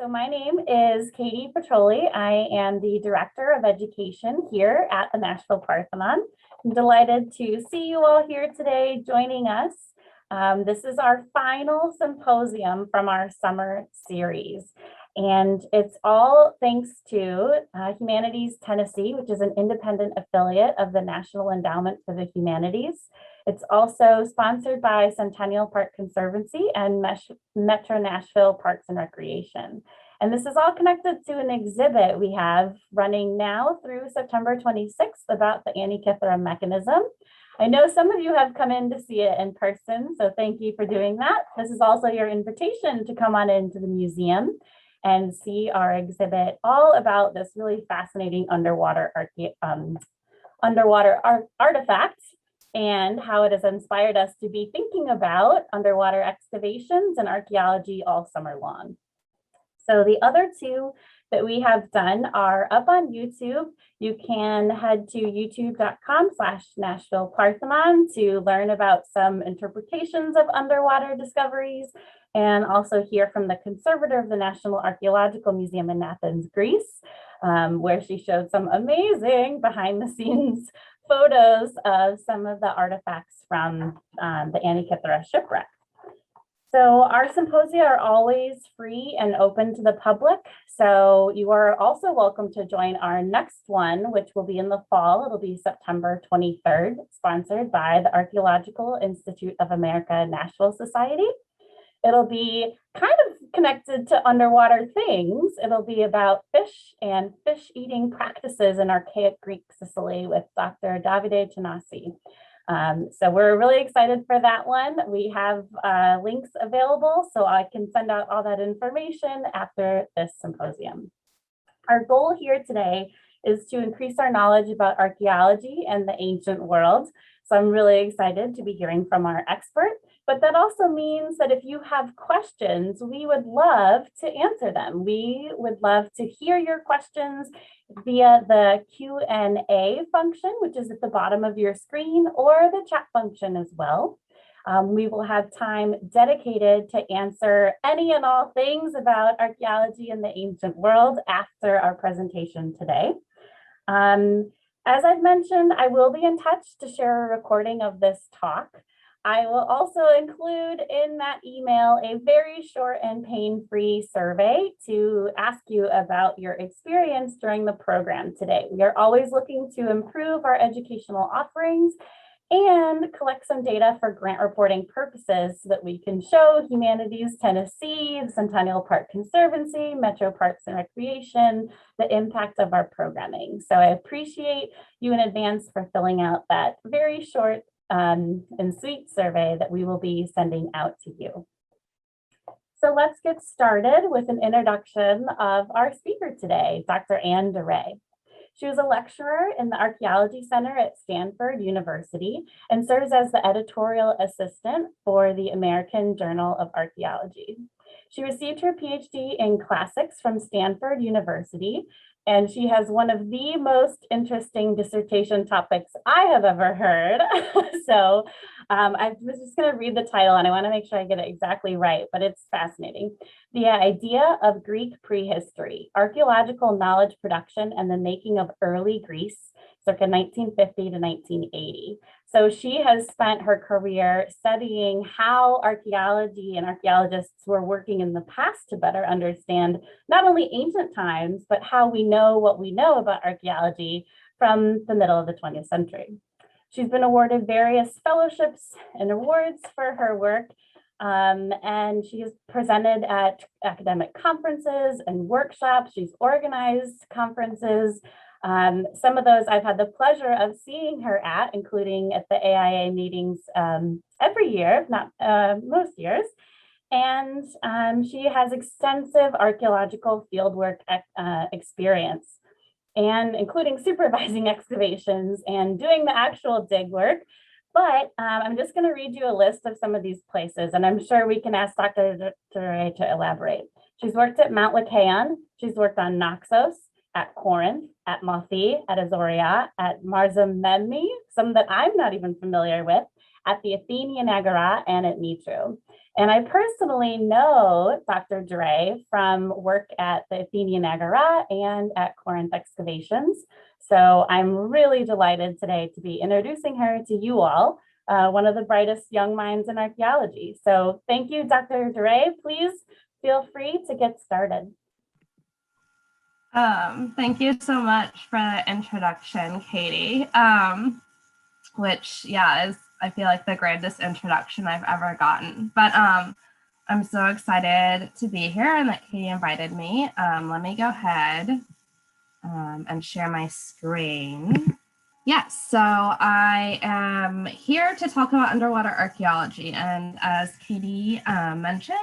So my name is Katie Petroli. I am the Director of Education here at the Nashville Parthenon. I'm delighted to see you all here today joining us. This is our final symposium from our summer series. And it's all thanks to Humanities Tennessee, which is an independent affiliate of the National Endowment for the Humanities. It's also sponsored by Centennial Park Conservancy and Metro Nashville Parks and Recreation. And this is all connected to an exhibit we have running now through September 26th about the Antikythera mechanism. I know some of you have come in to see it in person, so thank you for doing that. This is also your invitation to come on into the museum and see our exhibit all about this really fascinating underwater artifact and how it has inspired us to be thinking about underwater excavations and archaeology all summer long. So the other two that we have done are up on YouTube. You can head to youtube.com/Nashville Parthenon to learn about some interpretations of underwater discoveries and also hear from the conservator of the National Archaeological Museum in Athens, Greece, where she showed some amazing behind the scenes photos of some of the artifacts from the Antikythera Shipwreck. So our symposia are always free and open to the public. So you are also welcome to join our next one, which will be in the fall. It'll be September 23rd, sponsored by the Archaeological Institute of America Nashville Society. It'll be kind of connected to underwater things. It'll be about fish and fish eating practices in archaic Greek Sicily with Dr. Davide Chanasi. So we're really excited for that one. We have links available, so I can send out all that information after this symposium. Our goal here today is to increase our knowledge about archaeology and the ancient world. So I'm really excited to be hearing from our expert, but that also means that if you have questions, we would love to answer them. We would love to hear your questions via the Q&A function, which is at the bottom of your screen, or the chat function as well. We will have time dedicated to answer any and all things about archaeology in the ancient world after our presentation today. As I've mentioned, I will be in touch to share a recording of this talk. I will also include in that email a very short and pain-free survey to ask you about your experience during the program today. We are always looking to improve our educational offerings and collect some data for grant reporting purposes so that we can show Humanities Tennessee, the Centennial Park Conservancy, Metro Parks and Recreation, the impact of our programming. So I appreciate you in advance for filling out that very short and sweet survey that we will be sending out to you. So let's get started with an introduction of our speaker today, Dr. Ann Deray. She was a lecturer in the Archaeology Center at Stanford University and serves as the editorial assistant for the American Journal of Archaeology. She received her PhD in classics from Stanford University, and she has one of the most interesting dissertation topics I have ever heard. So I was just going to read the title, and I want to make sure I get it exactly right, but it's fascinating. The Idea of Greek Prehistory, Archaeological Knowledge Production and the Making of Early Greece, circa 1950 to 1980. So she has spent her career studying how archaeology and archaeologists were working in the past to better understand not only ancient times, but how we know what we know about archaeology from the middle of the 20th century. She's been awarded various fellowships and awards for her work, and she has presented at academic conferences and workshops. She's organized conferences. Some of those I've had the pleasure of seeing her at, including at the AIA meetings every year, if not most years. And she has extensive archaeological fieldwork experience, and including supervising excavations and doing the actual dig work. But I'm just going to read you a list of some of these places, and I'm sure we can ask Dr. Duray to elaborate. She's worked at Mount Lycaon. She's worked on Naxos, at Corinth, at Mothi, at Azoria, at Marxim, some that I'm not even familiar with, at the Athenian Agora, and at Mitru. And I personally know Dr. Duray from work at the Athenian Agora and at Corinth Excavations. So I'm really delighted today to be introducing her to you all, one of the brightest young minds in archaeology. So thank you, Dr. Duray. Please feel free to get started. Thank you so much for the introduction, Katie, which, yeah, is, I feel like, the grandest introduction I've ever gotten. But I'm so excited to be here and that Katie invited me. Let me go ahead and share my screen. Yes, so I am here to talk about underwater archaeology. And as Katie mentioned,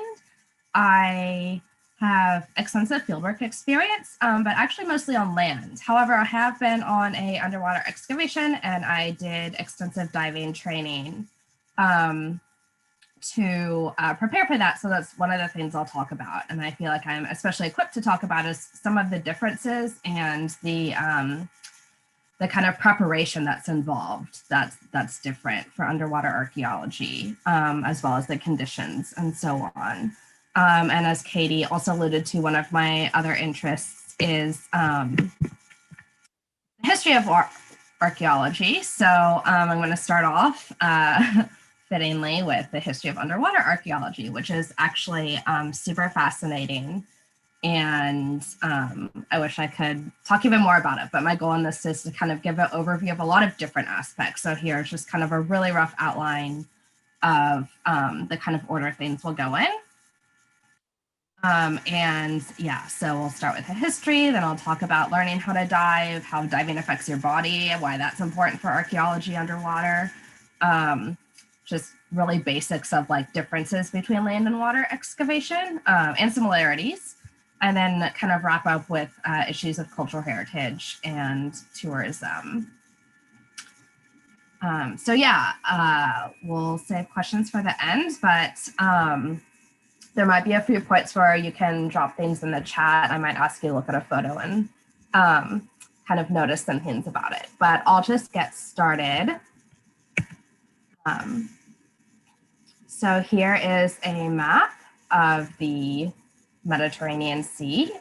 I have extensive fieldwork experience, but actually mostly on land. However, I have been on a underwater excavation and I did extensive diving training to prepare for that. So that's one of the things I'll talk about. And I feel like I'm especially equipped to talk about is some of the differences and the kind of preparation that's involved that's different for underwater archaeology, as well as the conditions and so on. And as Katie also alluded to, one of my other interests is the history of archaeology. So I'm going to start off fittingly with the history of underwater archaeology, which is actually super fascinating. And I wish I could talk even more about it, but my goal in this is to kind of give an overview of a lot of different aspects. So here's just kind of a really rough outline of the kind of order things will go in. And yeah, so we'll start with the history, then I'll talk about learning how to dive, how diving affects your body, why that's important for archaeology underwater. Just really basics of like differences between land and water excavation and similarities. And then kind of wrap up with issues of cultural heritage and tourism. So yeah, we'll save questions for the end, but there might be a few points where you can drop things in the chat. I might ask you to look at a photo and kind of notice some hints about it, but I'll just get started. So here is a map of the Mediterranean Sea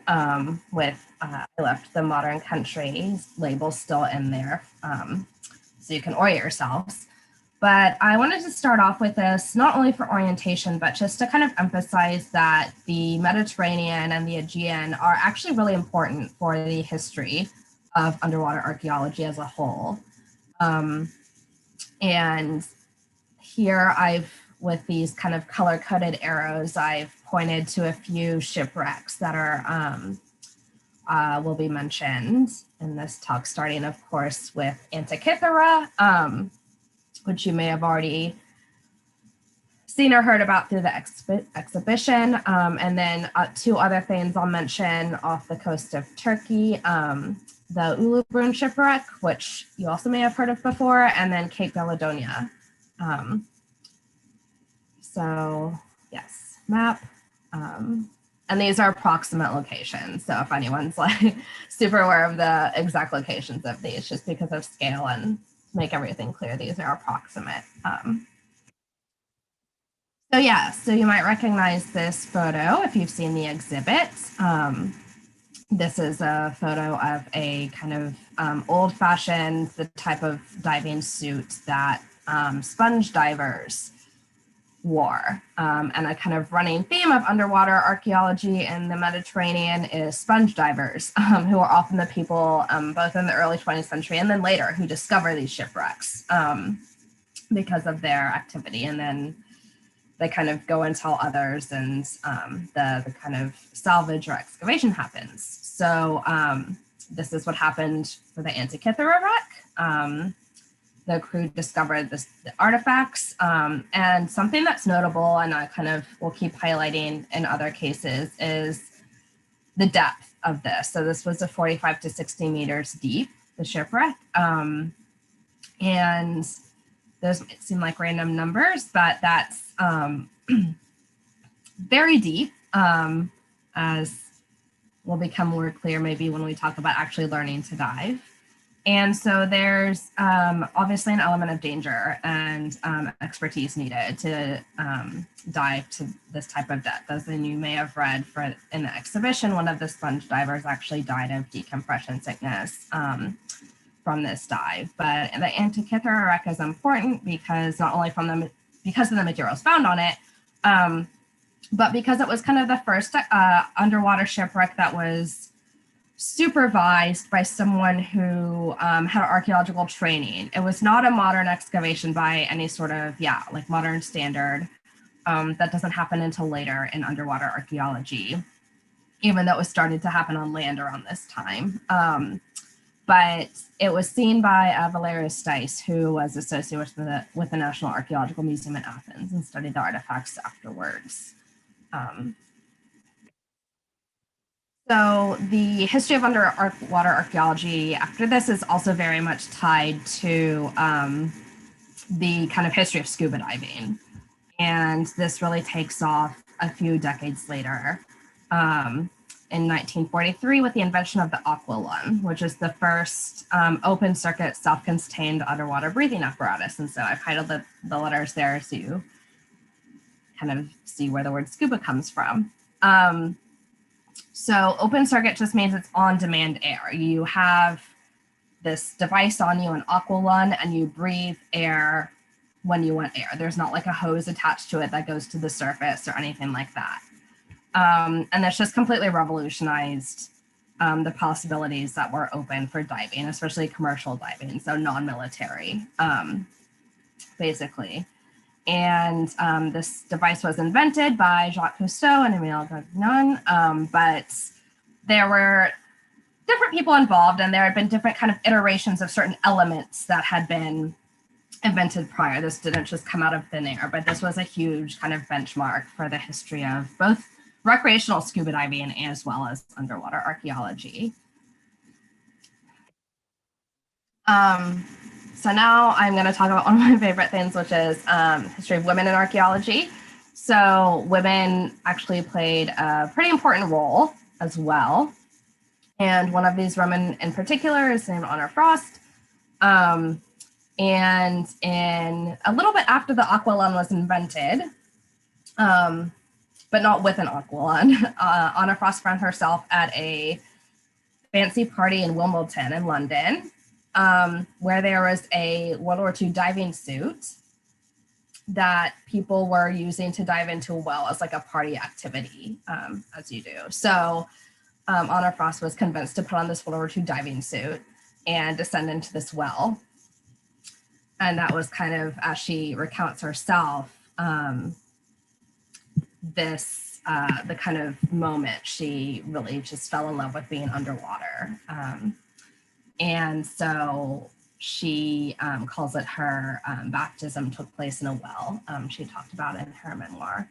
with, I left the modern countries label still in there so you can orient yourselves. But I wanted to start off with this, not only for orientation, but just to kind of emphasize that the Mediterranean and the Aegean are actually really important for the history of underwater archaeology as a whole. And here with these kind of color-coded arrows, I've pointed to a few shipwrecks that are will be mentioned in this talk, starting, of course, with Antikythera, which you may have already seen or heard about through the exhibition. And then two other things I'll mention off the coast of Turkey, the Ulubrun Shipwreck, which you also may have heard of before, and then Cape Galedonia. So yes, map. And these are approximate locations. So if anyone's like super aware of the exact locations of these, just because of scale and to make everything clear, these are approximate. So yeah, so you might recognize this photo if you've seen the exhibit. This is a photo of a kind of old-fashioned, the type of diving suit that sponge divers wore. And a kind of running theme of underwater archaeology in the Mediterranean is sponge divers, who are often the people, both in the early 20th century and then later, who discover these shipwrecks because of their activity. And then they kind of go and tell others, and the kind of salvage or excavation happens. So this is what happened for the Antikythera Wreck. The crew discovered the artifacts, and something that's notable, and I kind of will keep highlighting in other cases, is the depth of this. So this was a 45 to 60 meters deep, the shipwreck. And those might seem like random numbers, but that's very deep, as will become more clear maybe when we talk about actually learning to dive. And so there's obviously an element of danger and expertise needed to dive to this type of depth. As you may have read in the exhibition, one of the sponge divers actually died of decompression sickness from this dive. But the Antikythera Wreck is important because not only because of the materials found on it, but because it was kind of the first underwater shipwreck that was supervised by someone who had archaeological training. It was not a modern excavation by any sort of, like modern standard. That doesn't happen until later in underwater archaeology, even though it was starting to happen on land around this time. But it was seen by Valerius Stice, who was associated with the National Archaeological Museum in Athens and studied the artifacts afterwards. So the history of underwater archaeology after this is also very much tied to the kind of history of scuba diving. And this really takes off a few decades later in 1943 with the invention of the aqua lung, which is the first open circuit self-contained underwater breathing apparatus. And so I've highlighted the letters there so you kind of see where the word scuba comes from. So open circuit just means it's on-demand air. You have this device on you, an aqua lung, and you breathe air when you want air. There's not like a hose attached to it that goes to the surface or anything like that. And that's just completely revolutionized the possibilities that were open for diving, especially commercial diving, so non-military, basically. And this device was invented by Jacques Cousteau and Emile Gagnon, but there were different people involved, and there had been different kind of iterations of certain elements that had been invented prior. This didn't just come out of thin air, but this was a huge kind of benchmark for the history of both recreational scuba diving as well as underwater archaeology. So now I'm going to talk about one of my favorite things, which is history of women in archaeology. So women actually played a pretty important role as well. And one of these women in particular is named Honor Frost. And in a little bit after the aqua lung was invented, but not with an aqua lung, Honor Frost found herself at a fancy party in Wimbledon in London, where there was a World War II diving suit that people were using to dive into a well as like a party activity, as you do. So Honor Frost was convinced to put on this World War II diving suit and descend into this well. And that was kind of, as she recounts herself, the kind of moment she really just fell in love with being underwater. And so she calls it her baptism took place in a well. She talked about it in her memoir.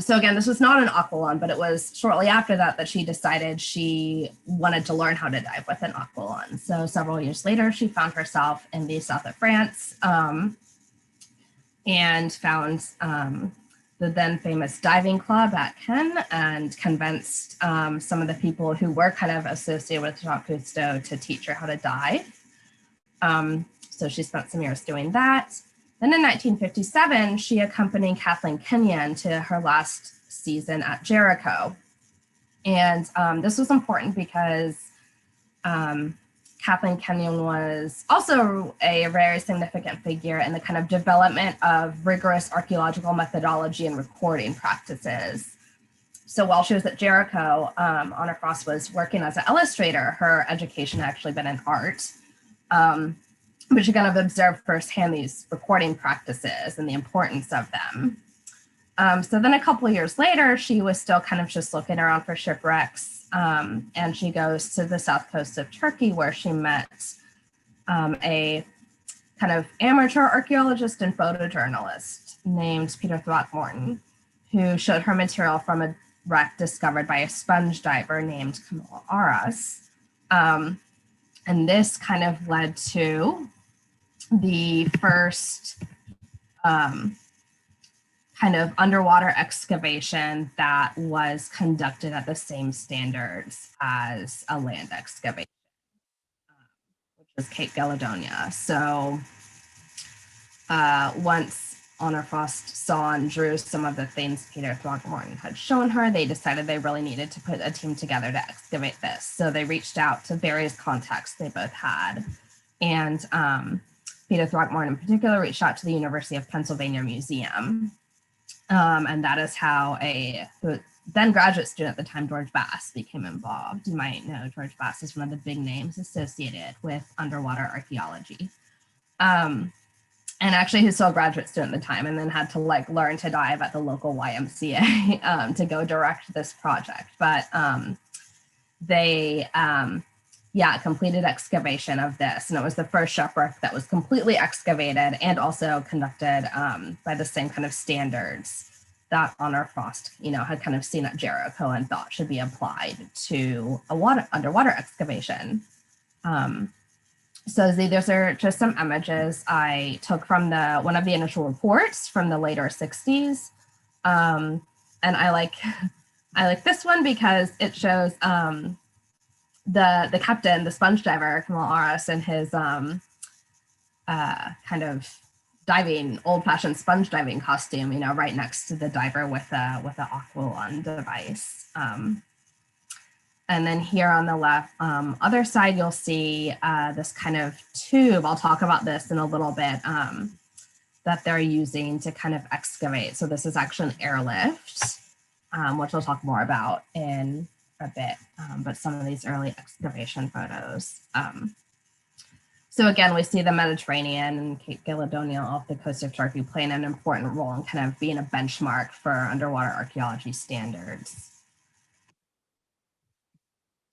So again, this was not an aqua lung, but it was shortly after that she decided she wanted to learn how to dive with an aqua lung. So several years later, she found herself in the south of France and found the then famous diving club at Caen and convinced some of the people who were kind of associated with Jacques Cousteau to teach her how to dive. So she spent some years doing that. Then in 1957, she accompanied Kathleen Kenyon to her last season at Jericho. And this was important because Kathleen Kenyon was also a very significant figure in the kind of development of rigorous archaeological methodology and recording practices. So while she was at Jericho, Honor Frost was working as an illustrator. Her education had actually been in art. But she kind of observed firsthand these recording practices and the importance of them. So then a couple of years later, she was still kind of just looking around for shipwrecks, and she goes to the south coast of Turkey, where she met a kind of amateur archaeologist and photojournalist named Peter Throckmorton, who showed her material from a wreck discovered by a sponge diver named Kamal Aras. And this kind of led to the first kind of underwater excavation that was conducted at the same standards as a land excavation, which which is Cape Galedonia. So once Honor Frost saw and drew some of the things Peter Throckmorton had shown her, they decided they really needed to put a team together to excavate this. So they reached out to various contacts they both had. And Peter Throckmorton in particular reached out to the University of Pennsylvania Museum. And that is how a then graduate student at the time, George Bass, became involved. You might know George Bass is one of the big names associated with underwater archaeology. And actually he's still a graduate student at the time, and then had to like learn to dive at the local YMCA to go direct this project. But they completed excavation of this, and it was the first shipwreck that was completely excavated and also conducted by the same kind of standards that Honor Frost, had kind of seen at Jericho and thought should be applied to a underwater excavation. So those are just some images I took from one of the initial reports from the later 60s. And I like this one because it shows the captain, the sponge diver, Kamal Aras, in his kind of diving, old-fashioned sponge diving costume, right next to the diver with the aqualung device. And then here on the left, other side, you'll see this kind of tube. I'll talk about this in a little bit, that they're using to kind of excavate. So this is actually an airlift, which we'll talk more about in a bit, but some of these early excavation photos. So again, we see the Mediterranean and Cape Galedonia off the coast of Turkey playing an important role in kind of being a benchmark for underwater archaeology standards.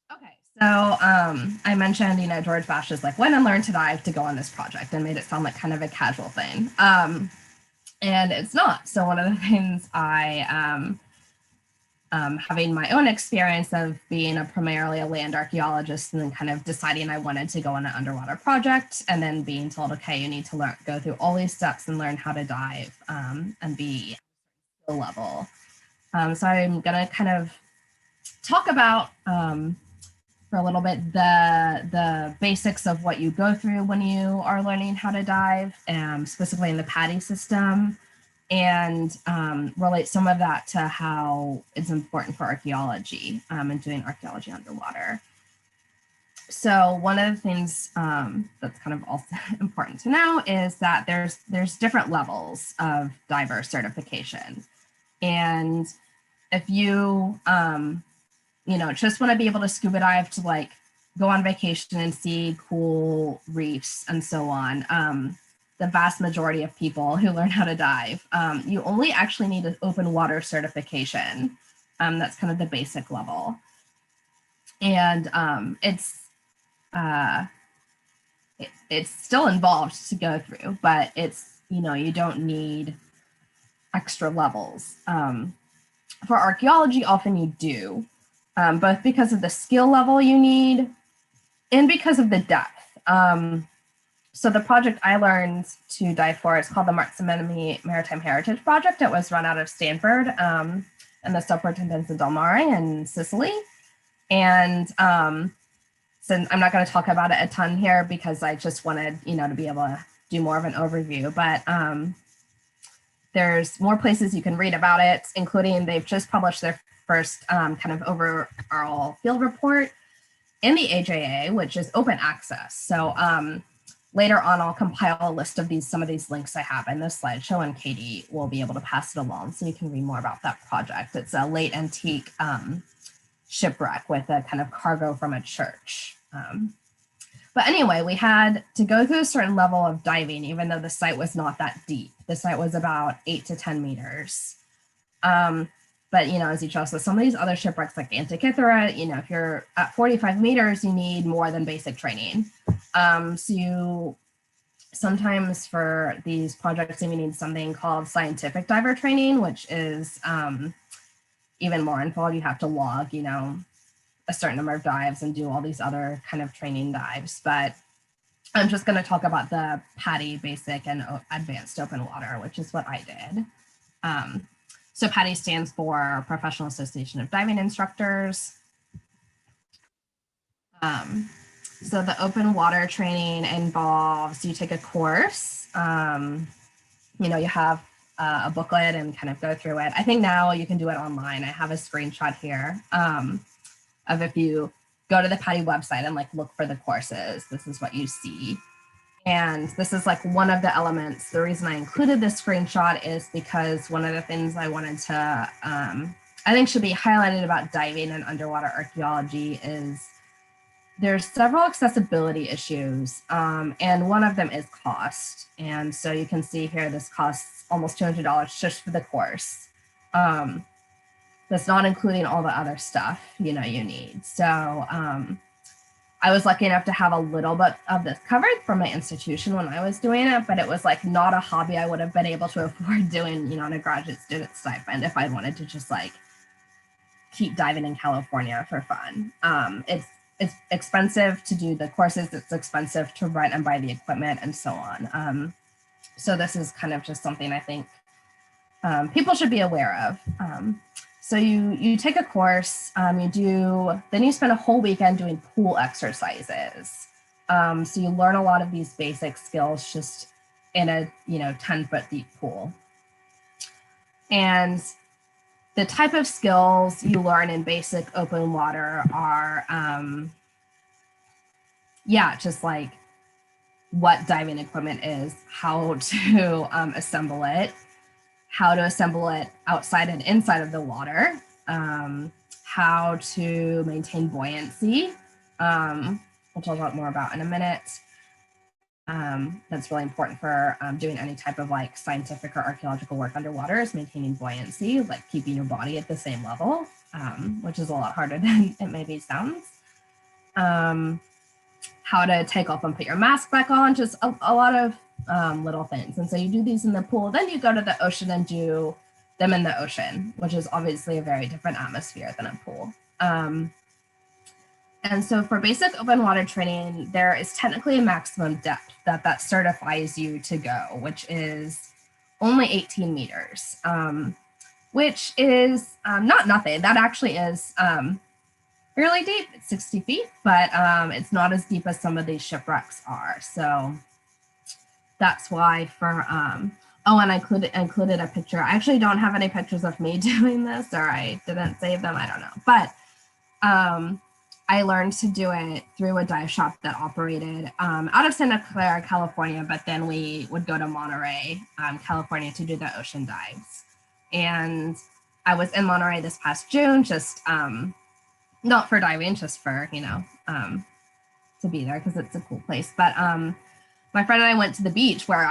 Okay, so I mentioned, George Bass just like went and learned to dive to go on this project and made it sound like kind of a casual thing. And it's not. So one of the things I, having my own experience of being primarily a land archaeologist and then kind of deciding I wanted to go on an underwater project, and then being told, okay, you need to go through all these steps and learn how to dive and be skill level. So I'm gonna kind of talk about for a little bit the basics of what you go through when you are learning how to dive, specifically in the PADI system, and relate some of that to how it's important for archaeology and doing archaeology underwater. So one of the things that's kind of also important to know is that there's different levels of diver certification. And if you, just want to be able to scuba dive to like go on vacation and see cool reefs and so on, the vast majority of people who learn how to dive, you only actually need an open water certification. That's kind of the basic level. And it's still involved to go through, but it's, you don't need extra levels. For archaeology, often you do, both because of the skill level you need and because of the depth. So the project I learned to dive for is called the Marxim Maritime Heritage Project. It was run out of Stanford and the Soprintendenza del Mare in Sicily. And so I'm not going to talk about it a ton here because I just wanted, to be able to do more of an overview. But there's more places you can read about it, including they've just published their first kind of overall field report in the AJA, which is open access. So later on, I'll compile a list of some of these links I have in this slideshow, and Katie will be able to pass it along so you can read more about that project. It's a late antique shipwreck with a kind of cargo from a church. But anyway, we had to go through a certain level of diving, even though the site was not that deep. The site was about 8 to 10 meters. But, as you saw, some of these other shipwrecks like Antikythera, if you're at 45 meters, you need more than basic training. So you sometimes for these projects, you need something called scientific diver training, which is even more involved. You have to log, a certain number of dives and do all these other kind of training dives. But I'm just going to talk about the PADI basic and advanced open water, which is what I did. So PADI stands for Professional Association of Diving Instructors. So the open water training involves you take a course. You have a booklet and kind of go through it. I think now you can do it online. I have a screenshot here of if you go to the PADI website and like look for the courses, this is what you see. And this is like one of the elements. The reason I included this screenshot is because one of the things I wanted to, I think should be highlighted about diving and underwater archaeology is there's several accessibility issues, and one of them is cost. And so you can see here, this costs almost $200 just for the course. That's not including all the other stuff, you need. So I was lucky enough to have a little bit of this covered from my institution when I was doing it, but it was like not a hobby I would have been able to afford doing, on a graduate student stipend if I wanted to just like keep diving in California for fun. It's expensive to do the courses. It's expensive to rent and buy the equipment and so on. So this is kind of just something I think people should be aware of. So you take a course, then you spend a whole weekend doing pool exercises. So you learn a lot of these basic skills just in a 10-foot deep pool. And the type of skills you learn in basic open water are, just like what diving equipment is, how to assemble it, how to assemble it outside and inside of the water, how to maintain buoyancy, which I'll talk more about in a minute. That's really important for doing any type of like scientific or archaeological work underwater is maintaining buoyancy, like keeping your body at the same level, which is a lot harder than it maybe sounds. How to take off and put your mask back on, just a lot of little things. And so you do these in the pool, then you go to the ocean and do them in the ocean, which is obviously a very different atmosphere than a pool. And so for basic open water training, there is technically a maximum depth that certifies you to go, which is only 18 meters, which is not nothing. That actually is fairly deep. It's 60 feet, but it's not as deep as some of these shipwrecks are. So that's why for, and I included a picture. I actually don't have any pictures of me doing this, or I didn't save them, I don't know. But I learned to do it through a dive shop that operated out of Santa Clara, California, but then we would go to Monterey, California to do the ocean dives. And I was in Monterey this past June, just not for diving, just for, to be there because it's a cool place. But my friend and I went to the beach where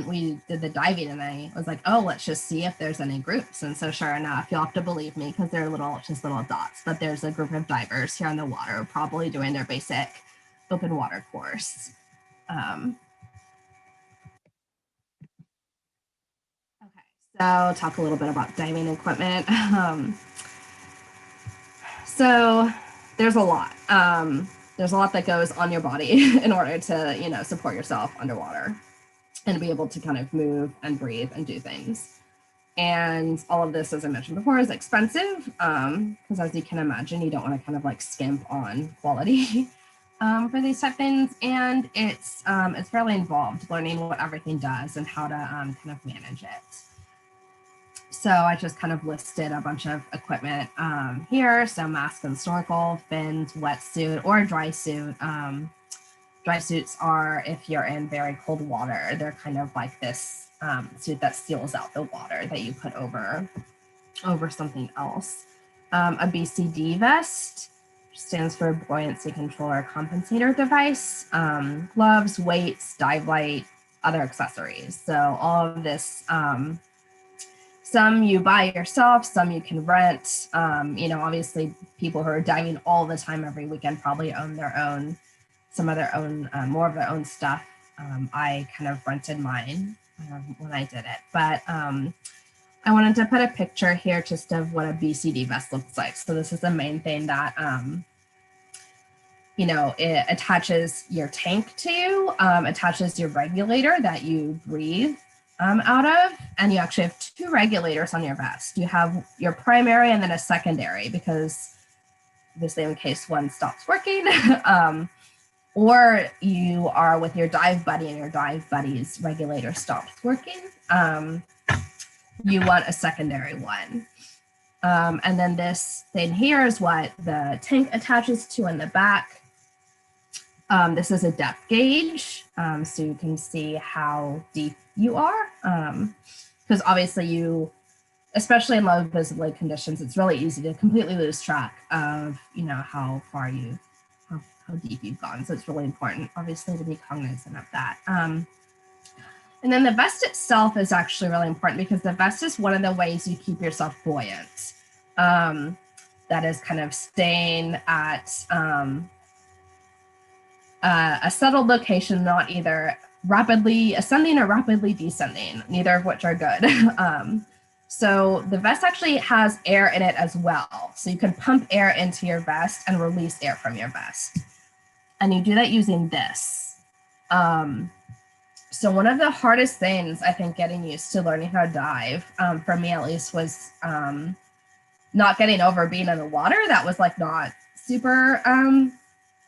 we did the diving, and I was like, oh, let's just see if there's any groups. And so sure enough, you'll have to believe me because they're just little dots, but there's a group of divers here on the water, probably doing their basic open water course. Okay, so I'll talk a little bit about diving equipment. So there's a lot. There's a lot that goes on your body in order to, support yourself underwater and be able to kind of move and breathe and do things. And all of this, as I mentioned before, is expensive because as you can imagine, you don't want to kind of like skimp on quality for these type things. And it's fairly involved learning what everything does and how to kind of manage it. So I just kind of listed a bunch of equipment here. So mask and snorkel, fins, wetsuit, or dry suit. Dry suits are if you're in very cold water. They're kind of like this suit that seals out the water that you put over something else. A BCD vest stands for buoyancy controller compensator device. Gloves, weights, dive light, other accessories. So all of this. Some you buy yourself, some you can rent. Obviously people who are diving all the time every weekend probably own more of their own stuff. I kind of rented mine when I did it, but I wanted to put a picture here just of what a BCD vest looks like. So this is the main thing that, it attaches your tank to, attaches your regulator that you breathe out of, and you actually have two regulators on your vest. You have your primary and then a secondary, because obviously in case one stops working. or you are with your dive buddy and your dive buddy's regulator stops working, you want a secondary one. And then this thing here is what the tank attaches to in the back. This is a depth gauge, so you can see how deep you are. Because obviously you, especially in low visibility conditions, it's really easy to completely lose track of, you know, how far you, how deep you've gone. So it's really important, obviously, to be cognizant of that. And then the vest itself is actually really important because the vest is one of the ways you keep yourself buoyant. That is kind of staying at a settled location, not either rapidly ascending or rapidly descending, neither of which are good. So the vest actually has air in it as well. So you can pump air into your vest and release air from your vest. And you do that using this. So one of the hardest things, I think, getting used to learning how to dive, for me at least, was not getting over being in the water. That was like not super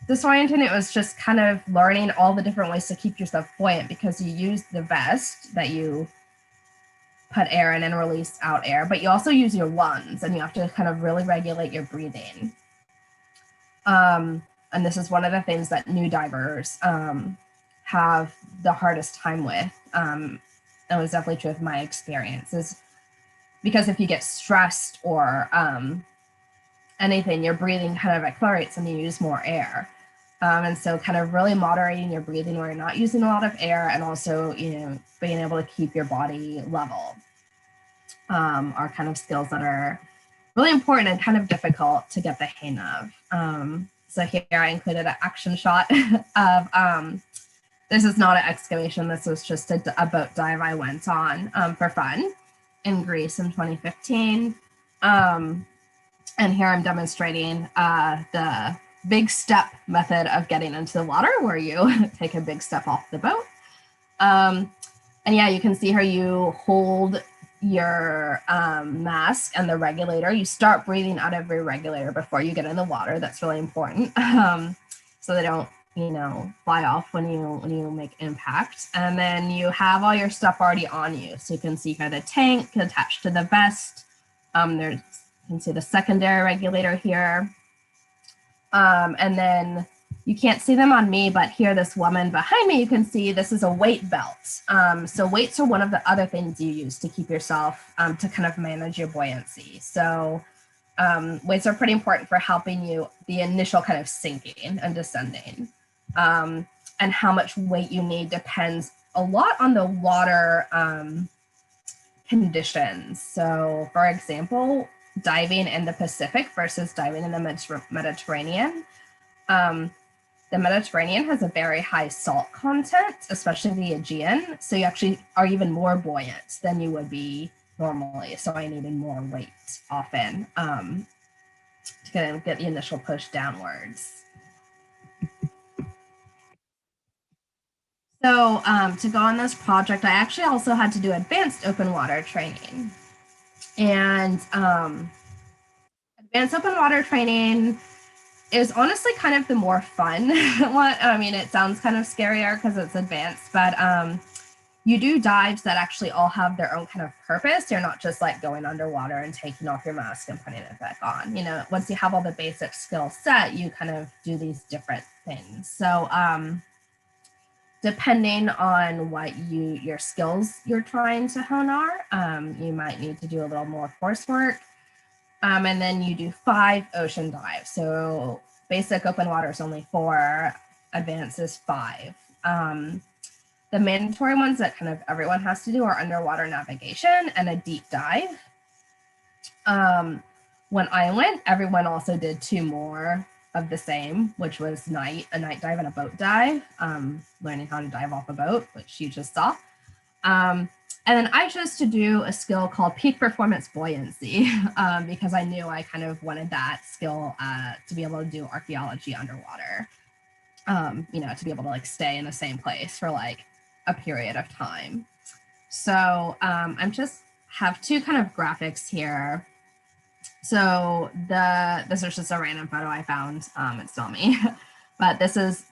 disorienting. It was just kind of learning all the different ways to keep yourself buoyant because you use the vest that you put air in and release out air, but you also use your lungs and you have to kind of really regulate your breathing. And this is one of the things that new divers have the hardest time with. It was definitely true of my experiences, because if you get stressed or anything, your breathing kind of accelerates and you use more air. And so kind of really moderating your breathing where you're not using a lot of air, and also, you know, being able to keep your body level are kind of skills that are really important and kind of difficult to get the hang of. So here I included an action shot of, this is not an excavation, this was just a boat dive I went on for fun in Greece in 2015. And here I'm demonstrating the big step method of getting into the water, where you take a big step off the boat. And yeah, you can see how you hold your mask and the regulator. You start breathing out of your regulator before you get in the water. That's really important. So they don't, you know, fly off when you make impact. And then you have all your stuff already on you. So you can see here the tank attached to the vest. You can see the secondary regulator here. And then you can't see them on me, but here, this woman behind me, you can see this is a weight belt. So weights are one of the other things you use to keep yourself, to kind of manage your buoyancy. So weights are pretty important for helping you, the initial kind of sinking and descending. And how much weight you need depends a lot on the water conditions. So for example, diving in the Pacific versus diving in the Mediterranean. The Mediterranean has a very high salt content, especially the Aegean. So you actually are even more buoyant than you would be normally. So I needed more weight often to get the initial push downwards. So to go on this project, I actually also had to do advanced open water training. And advanced open water training is honestly kind of the more fun one. I mean, it sounds kind of scarier because it's advanced, but you do dives that actually all have their own kind of purpose. You're not just like going underwater and taking off your mask and putting it back on. You know, once you have all the basic skills set, you kind of do these different things. So depending on what your skills you're trying to hone are, you might need to do a little more coursework. And then you do 5 ocean dives. So basic open water is only 4, advanced is 5. The mandatory ones that kind of everyone has to do are underwater navigation and a deep dive. When I went, everyone also did 2 more of the same, which was a night dive and a boat dive, learning how to dive off a boat, which you just saw. And then I chose to do a skill called peak performance buoyancy because I knew I kind of wanted that skill to be able to do archaeology underwater, you know, to be able to like stay in the same place for like a period of time. So I'm just have 2 kind of graphics here. So this is just a random photo I found. It's not me, but this is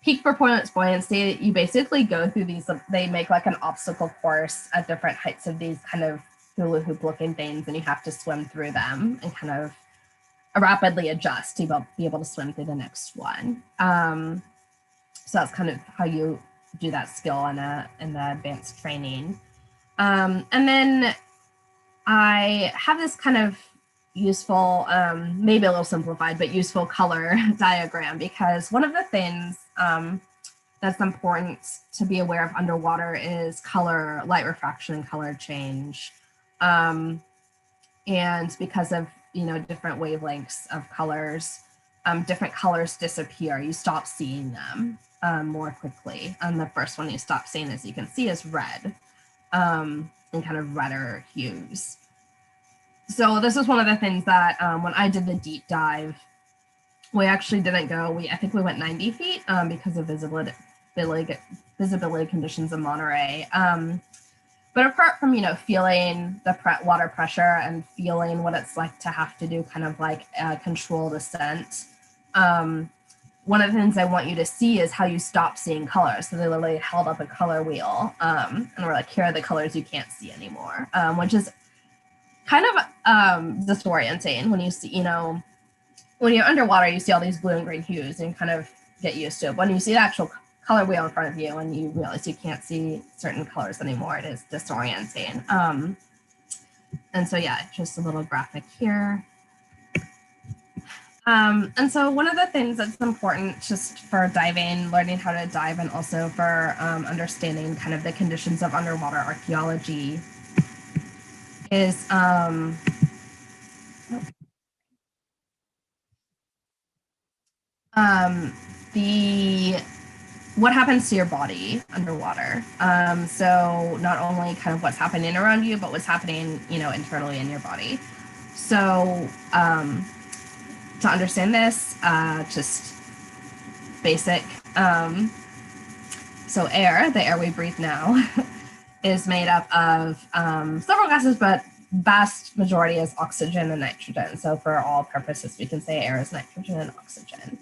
peak performance buoyancy, you basically go through these, they make like an obstacle course at different heights of these kind of hula hoop looking things, and you have to swim through them and kind of rapidly adjust to be able to swim through the next one. So that's kind of how you do that skill in the advanced training. And then I have this kind of useful, maybe a little simplified, but useful color diagram, because one of the things that's important to be aware of underwater is color, light refraction and color change. And because of, different wavelengths of colors, different colors disappear. You stop seeing them more quickly. And the first one you stop seeing, as you can see, is red, and kind of redder hues. So this is one of the things that when I did the deep dive, we actually didn't go, I think we went 90 feet because of visibility conditions in Monterey. But apart from, feeling the water pressure and feeling what it's like to have to do kind of like a controlled descent, one of the things I want you to see is how you stop seeing colors. So they literally held up a color wheel and we're like, here are the colors you can't see anymore, which is kind of disorienting when you see, when you're underwater, you see all these blue and green hues and you kind of get used to it. When you see the actual color wheel in front of you and you realize you can't see certain colors anymore, it is disorienting. And so, yeah, just a little graphic here. And so one of the things that's important just for diving, learning how to dive, and also for understanding kind of the conditions of underwater archaeology is what happens to your body underwater. So not only kind of what's happening around you, but what's happening, internally in your body. So to understand this, just basic. So air, the air we breathe now, is made up of several gases, but vast majority is oxygen and nitrogen. So for all purposes, we can say air is nitrogen and oxygen.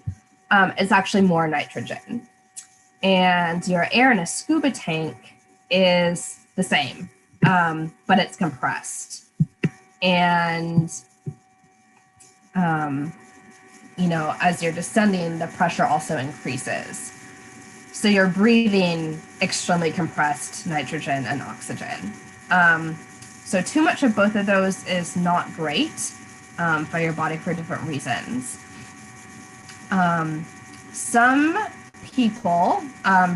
It's actually more nitrogen. And your air in a scuba tank is the same, but it's compressed. And, as you're descending, the pressure also increases. So you're breathing extremely compressed nitrogen and oxygen. So too much of both of those is not great for your body for different reasons. Some people,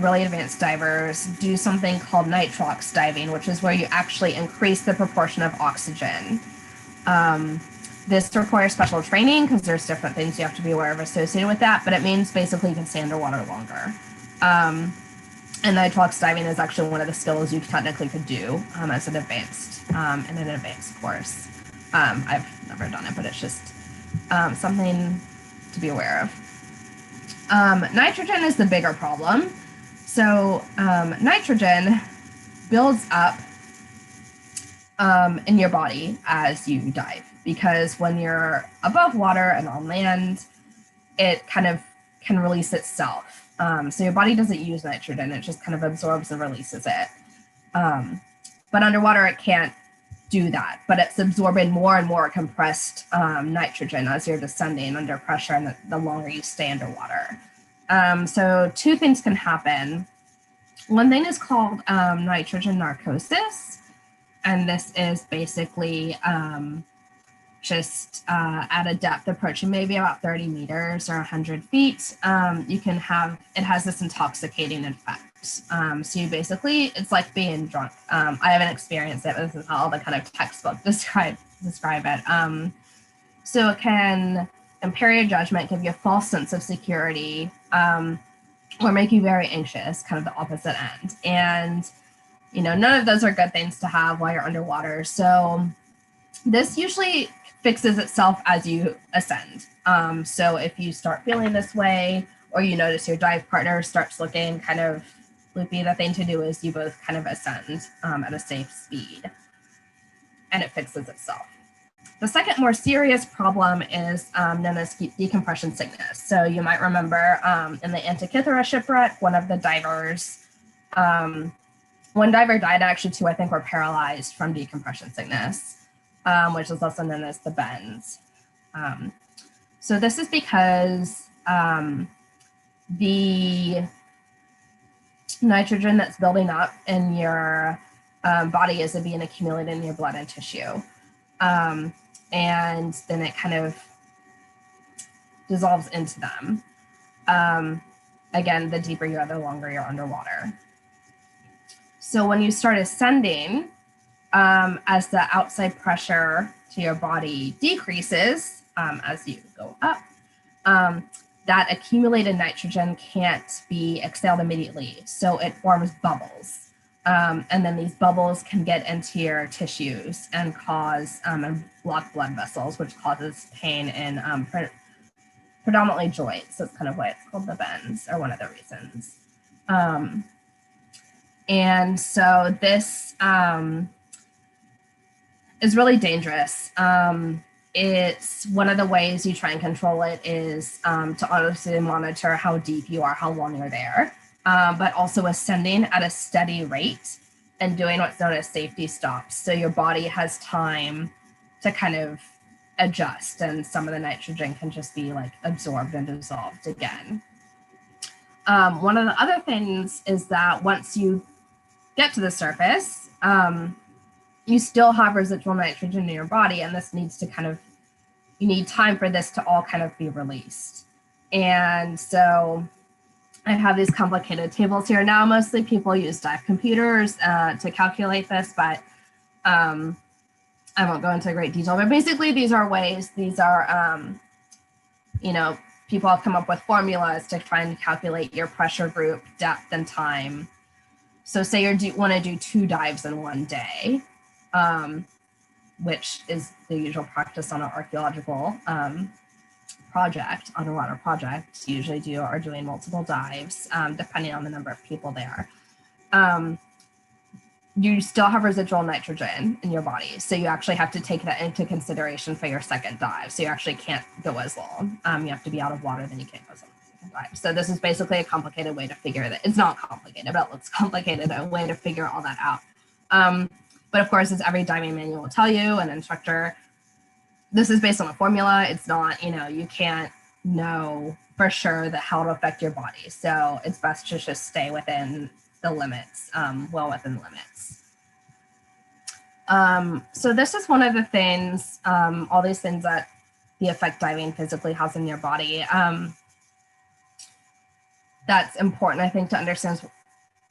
really advanced divers, do something called Nitrox Diving, which is where you actually increase the proportion of oxygen. This requires special training because there's different things you have to be aware of associated with that, but it means basically you can stay underwater longer. And Nitrox diving is actually one of the skills you technically could do as an advanced, in an advanced course. I've never done it, but it's just something to be aware of. Nitrogen is the bigger problem. So nitrogen builds up in your body as you dive, because when you're above water and on land, it kind of can release itself. So your body doesn't use nitrogen, it just kind of absorbs and releases it. But underwater, it can't do that, but it's absorbing more and more compressed nitrogen as you're descending under pressure and the longer you stay underwater. So two things can happen. One thing is called nitrogen narcosis, and this is basically just at a depth approaching maybe about 30 meters or 100 feet, you can have, it has this intoxicating effect. So you basically, it's like being drunk. I haven't experienced it, but this is how all the kind of textbook describe it. So it can impair your judgment, give you a false sense of security, or make you very anxious, kind of the opposite end. And, none of those are good things to have while you're underwater. So this usually fixes itself as you ascend. So if you start feeling this way, or you notice your dive partner starts looking kind of loopy, the thing to do is you both kind of ascend at a safe speed, and it fixes itself. The second more serious problem is known as decompression sickness. So you might remember in the Antikythera Shipwreck, one of the divers, one diver died, actually two I think were paralyzed from decompression sickness, which is also known as the bends. So this is because the nitrogen that's building up in your body is being accumulated in your blood and tissue. And then it kind of dissolves into them. Again, the deeper you are, the longer you're underwater. So when you start ascending, as the outside pressure to your body decreases as you go up, that accumulated nitrogen can't be exhaled immediately. So it forms bubbles. And then these bubbles can get into your tissues and cause and block blood vessels, which causes pain in predominantly joints. So it's kind of why it's called the bends, or one of the reasons. And so this is really dangerous. It's one of the ways you try and control it is to honestly monitor how deep you are, how long you're there. But also ascending at a steady rate and doing what's known as safety stops. So your body has time to kind of adjust, and some of the nitrogen can just be like absorbed and dissolved again. One of the other things is that once you get to the surface, you still have residual nitrogen in your body, and this needs to kind of, you need time for this to all kind of be released. And so I have these complicated tables here. Now, mostly people use dive computers to calculate this, but I won't go into great detail. But basically, these are ways, these are, you know, people have come up with formulas to try and calculate your pressure group, depth, and time. So say you want to do 2 dives in one day, which is the usual practice on an archaeological project, underwater projects usually are doing multiple dives, depending on the number of people there. You still have residual nitrogen in your body, so you actually have to take that into consideration for your second dive. So you actually can't go as long. You have to be out of water, then you can't go as long as the second dive. So this is basically a complicated way to figure that. It's not complicated, but it looks complicated, a way to figure all that out. But of course, as every diving manual will tell you, an instructor, this is based on a formula. It's not, you know, you can't know for sure that how it'll affect your body. So it's best to just stay within the limits, well within the limits. So this is one of the things, all these things that the effect diving physically has in your body. That's important, I think, to understand.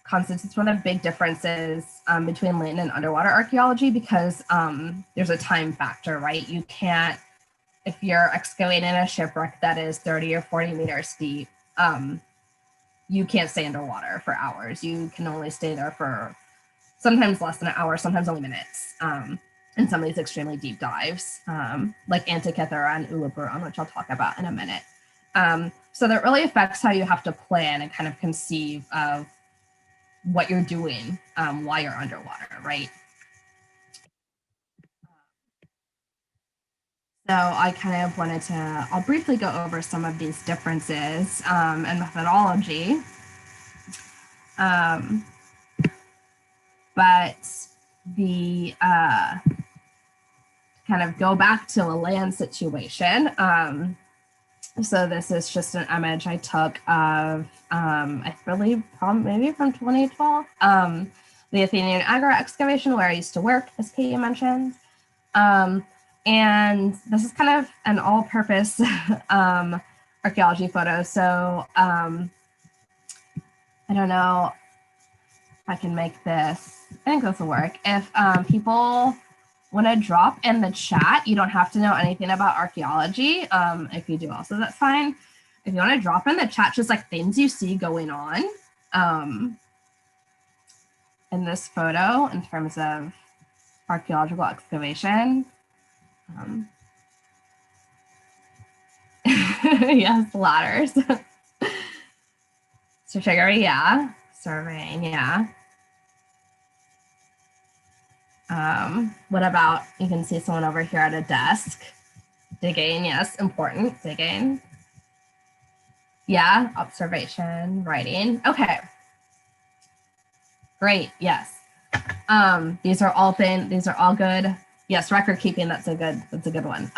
Constitutes one of the big differences between land and underwater archaeology, because there's a time factor, right? You can't, if you're excavating a shipwreck that is 30 or 40 meters deep, you can't stay underwater for hours. You can only stay there for sometimes less than an hour, sometimes only minutes. In some of these extremely deep dives, like Antikythera and Ulubrun, which I'll talk about in a minute. So that really affects how you have to plan and kind of conceive of what you're doing while you're underwater, right? So I kind of wanted to, I'll briefly go over some of these differences and methodology. But the kind of go back to a land situation. So this is just an image I took of, I believe, maybe from 2012, the Athenian Agora excavation where I used to work, as Katie mentioned. And this is kind of an all-purpose archaeology photo. So I don't know if I can make this. I think this will work. If people want to drop in the chat, you don't have to know anything about archaeology. If you do also, that's fine. If you want to drop in the chat, just like things you see going on in this photo in terms of archaeological excavation. Yes, ladders. Stratigraphy, yeah. Surveying, yeah. What about, you can see someone over here at a desk. Digging, yes, important, digging. Yeah, observation, writing. Okay. Great, yes. These are all good. Yes, record keeping, that's a good one.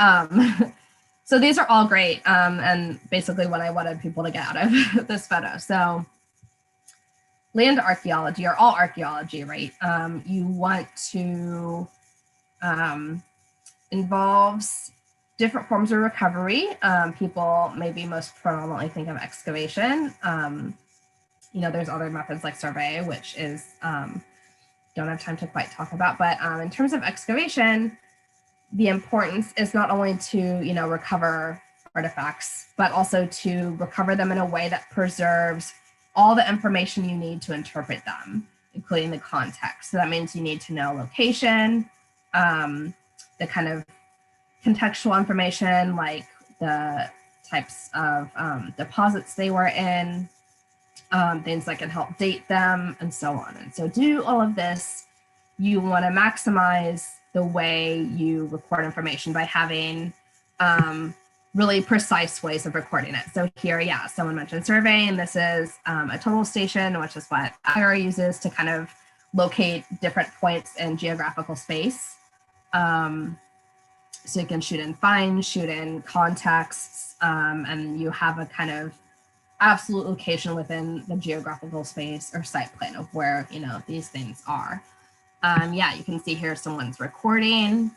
So these are all great, and basically what I wanted people to get out of this photo. So land archaeology, or all archaeology, right? You want to involves different forms of recovery. People maybe most predominantly think of excavation. You know, there's other methods like survey, which is don't have time to quite talk about, but in terms of excavation, the importance is not only to, you know, recover artifacts, but also to recover them in a way that preserves all the information you need to interpret them, including the context. So that means you need to know location, the kind of contextual information, like the types of deposits they were in, things that can help date them, and so on. And so to do all of this, you want to maximize the way you record information by having really precise ways of recording it. So here, yeah, someone mentioned surveying. This is a total station, which is what Agra uses to kind of locate different points in geographical space. So you can shoot in finds, shoot in contexts, and you have a kind of absolute location within the geographical space or site plan of where, you know, these things are. Yeah, you can see here someone's recording.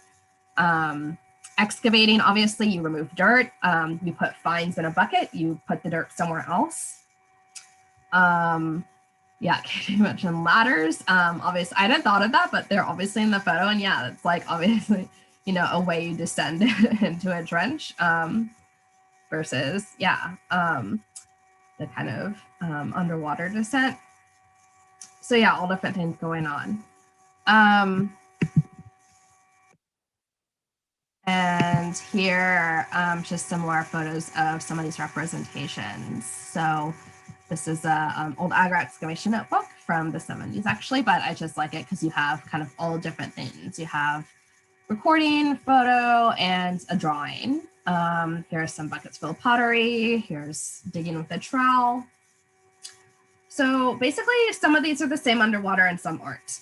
Excavating, obviously you remove dirt, you put finds in a bucket, you put the dirt somewhere else. Yeah, Katie mentioned ladders. Obviously, I hadn't thought of that, but they're obviously in the photo, and yeah, it's like obviously, you know, a way you descend into a trench versus, yeah, the kind of underwater descent. So yeah, all different things going on. And here, just some more photos of some of these representations. So this is a old Agra excavation notebook from the 70s, actually, but I just like it because you have kind of all different things. You have recording, photo, and a drawing. Here are some buckets full of pottery. Here's digging with a trowel. So basically, some of these are the same underwater and some aren't.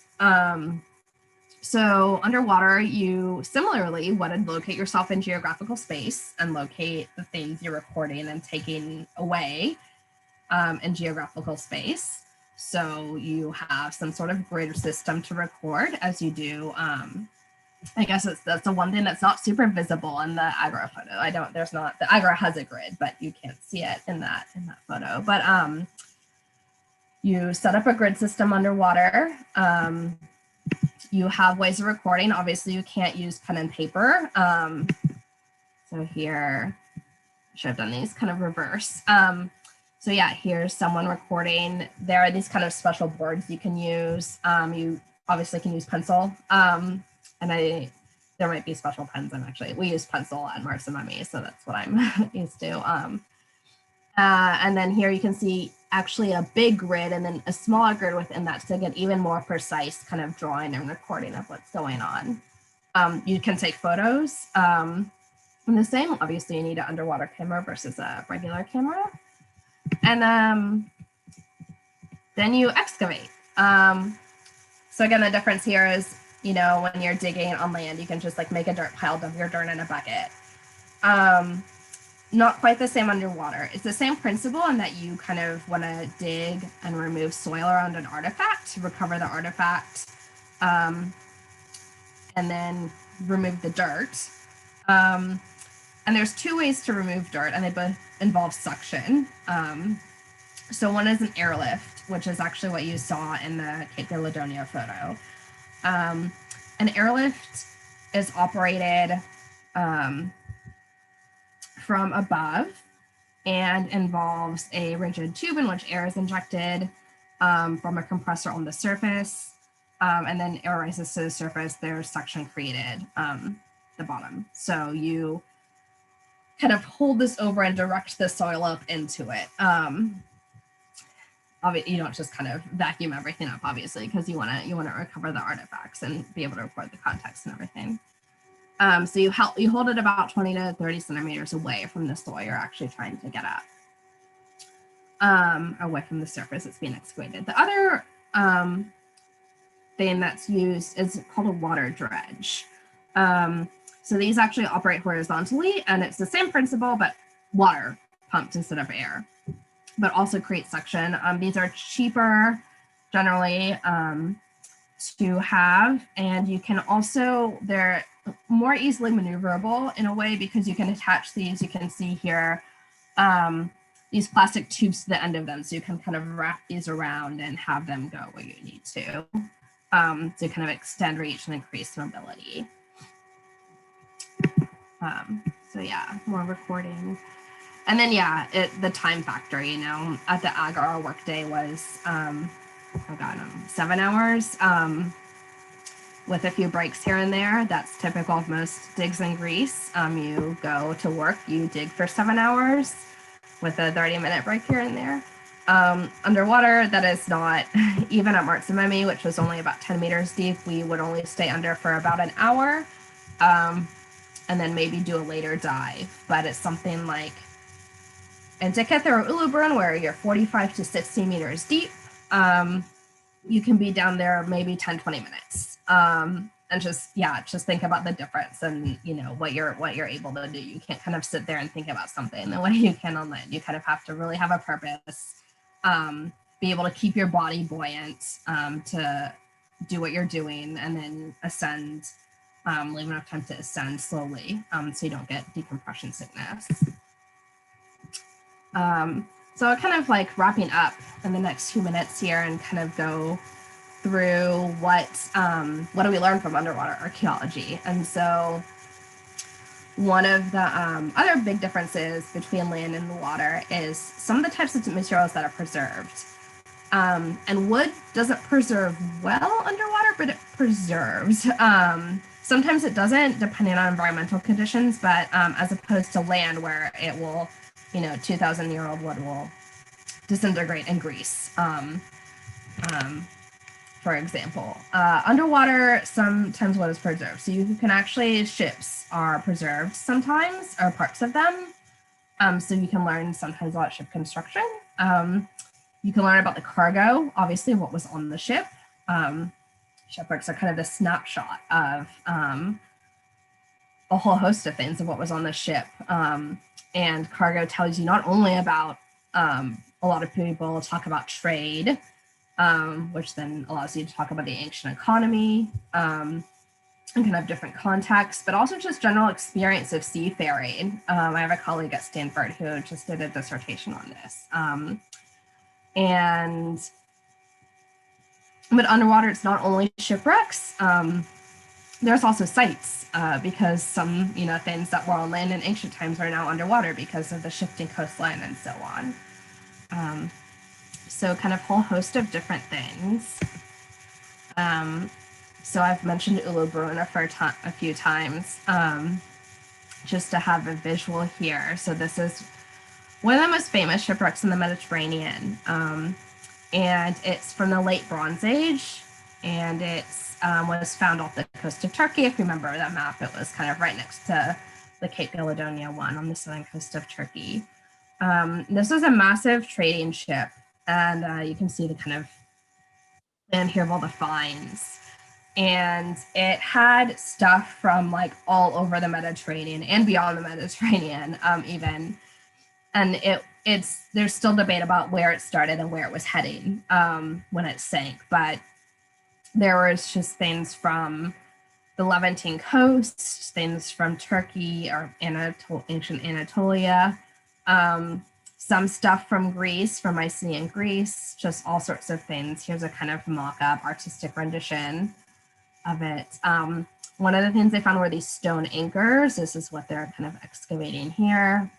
So underwater, you similarly want to locate yourself in geographical space and locate the things you're recording and taking away in geographical space. So you have some sort of grid system to record as you do. I guess that's the one thing that's not super visible in the Agra photo. The Agra has a grid, but you can't see it in that photo. But you set up a grid system underwater. You have ways of recording. Obviously, you can't use pen and paper. So here, I should have done these kind of reverse. So yeah, here's someone recording. There are these kind of special boards you can use. You obviously can use pencil. And there might be special pens. We use pencil at Marxim, so that's what I'm used to. And then here you can see actually a big grid and then a smaller grid within that to get even more precise kind of drawing and recording of what's going on. You can take photos. And the same, obviously you need an underwater camera versus a regular camera. And then you excavate. So again, the difference here is, you know, when you're digging on land, you can just like make a dirt pile, dump your dirt in a bucket. Not quite the same underwater. It's the same principle in that you kind of want to dig and remove soil around an artifact to recover the artifact, and then remove the dirt. And there's two ways to remove dirt, and they both involve suction. So one is an airlift, which is actually what you saw in the Cape Galedonia photo. An airlift is operated from above and involves a rigid tube in which air is injected from a compressor on the surface, and then air rises to the surface. There's suction created the bottom. So you kind of hold this over and direct the soil up into it. obviously you don't just kind of vacuum everything up, obviously, because you want to recover the artifacts and be able to record the context and everything. So you hold it about 20 to 30 centimeters away from the soil you're actually trying to get at, away from the surface that's being excavated. The other thing that's used is called a water dredge. So these actually operate horizontally, and it's the same principle, but water pumped instead of air, but also create suction. These are cheaper generally to have, and you can also, they're more easily maneuverable in a way because you can attach these, you can see here, these plastic tubes to the end of them. So you can kind of wrap these around and have them go where you need to kind of extend reach and increase mobility. So yeah, more recording. And then, yeah, the time factor, you know, at the AG, our workday was, 7 hours with a few breaks here and there. That's typical of most digs in Greece. You go to work, you dig for 7 hours with a 30-minute break here and there. Underwater, that is not, even at Marxim, which was only about 10 meters deep, we would only stay under for about an hour and then maybe do a later dive. But it's something like Antikythera Ulubrun, where you're 45 to 60 meters deep. You can be down there maybe 10, 20 minutes. And just think about the difference and, you know, what you're able to do. You can't kind of sit there and think about something the way you can on land. You kind of have to really have a purpose, be able to keep your body buoyant, to do what you're doing, and then ascend, leave enough time to ascend slowly, so you don't get decompression sickness. So kind of like wrapping up in the next few minutes here and kind of go through what do we learn from underwater archaeology. And so one of the other big differences between land and the water is some of the types of materials that are preserved. And wood doesn't preserve well underwater, but it preserves. Sometimes it doesn't, depending on environmental conditions, but as opposed to land where it will, you know, 2,000-year-old wood will disintegrate in Greece, for example. Underwater, sometimes wood is preserved. So you can actually, ships are preserved sometimes, or parts of them. So you can learn sometimes about ship construction. You can learn about the cargo, obviously what was on the ship. Shipwrecks are kind of the snapshot of a whole host of things of what was on the ship. And cargo tells you not only about, a lot of people talk about trade, which then allows you to talk about the ancient economy, and kind of different contexts, but also just general experience of seafaring. I have a colleague at Stanford who just did a dissertation on this. But underwater, it's not only shipwrecks. There's also sites, because some, you know, things that were on land in ancient times are now underwater because of the shifting coastline and so on. So kind of whole host of different things. So I've mentioned Ulubrun a few times, just to have a visual here. So this is one of the most famous shipwrecks in the Mediterranean. And it's from the late Bronze Age, and it's was found off the coast of Turkey. If you remember that map, it was kind of right next to the Cape Galedonia one on the southern coast of Turkey. This was a massive trading ship, and you can see the kind of land here of all the finds. And it had stuff from like all over the Mediterranean and beyond the Mediterranean, even. And there's still debate about where it started and where it was heading when it sank, but there was just things from the Levantine coast, things from Turkey or ancient Anatolia, some stuff from Greece, from Mycenaean Greece, just all sorts of things. Here's a kind of mock-up artistic rendition of it. One of the things they found were these stone anchors. This is what they're kind of excavating here.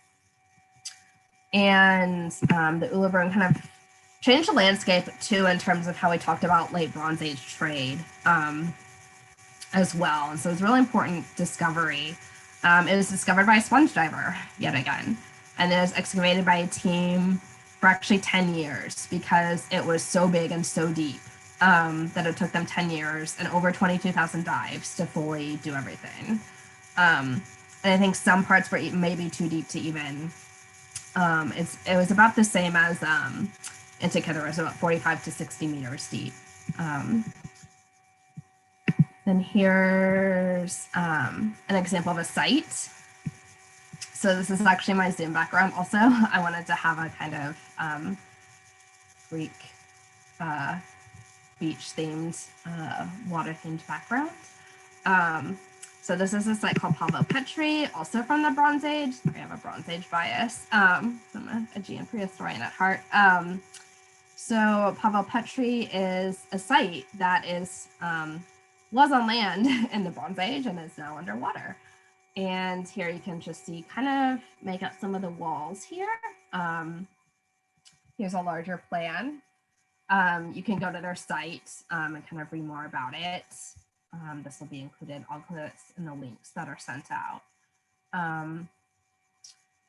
And the Ulubrun kind of changed the landscape too in terms of how we talked about late Bronze Age trade as well. And so it's a really important discovery. It was discovered by a sponge diver yet again, and it was excavated by a team for actually 10 years because it was so big and so deep that it took them 10 years and over 22,000 dives to fully do everything. And I think some parts were maybe too deep to even, it was about the same as Antikythera, was about 45 to 60 meters deep. Then here's an example of a site. So this is actually my Zoom background also. I wanted to have a kind of Greek beach-themed, water-themed background. So this is a site called Pottery, also from the Bronze Age. I have a Bronze Age bias. I'm a Aegean prehistorian at heart. So Pottery is a site that is was on land in the Bronze Age and is now underwater. And here you can just see, kind of make up some of the walls here. Here's a larger plan. You can go to their site and kind of read more about it. This will be included. I'll include this in the links that are sent out.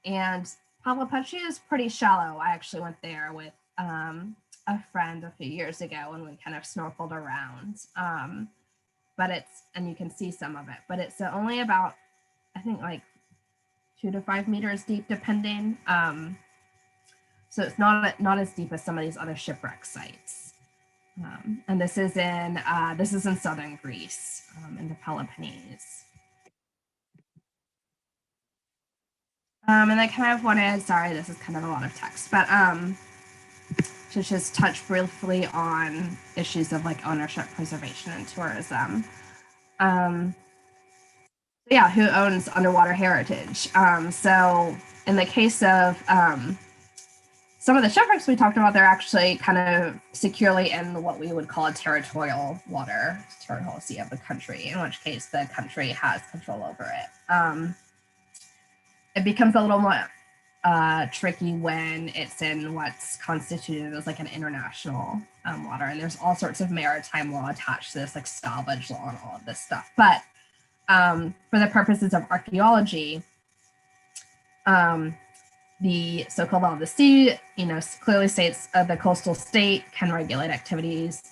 And Pottery is pretty shallow. I actually went there with a friend a few years ago and we kind of snorkeled around. But it's, and you can see some of it, but it's only about, I think like 2 to 5 meters deep, depending. So it's not as deep as some of these other shipwreck sites. And this is in southern Greece, in the Peloponnese. And I kind of wanted, sorry, this is kind of a lot of text, but to just touch briefly on issues of like ownership, preservation, and tourism. Yeah, who owns underwater heritage? So in the case of some of the shipwrecks we talked about, they're actually kind of securely in what we would call a territorial sea of the country, in which case the country has control over it. It becomes a little more tricky when it's in what's constituted as like an international water, and there's all sorts of maritime law attached to this, like salvage law and all of this stuff. But for the purposes of archaeology, the so-called law of the sea, clearly states the coastal state can regulate activities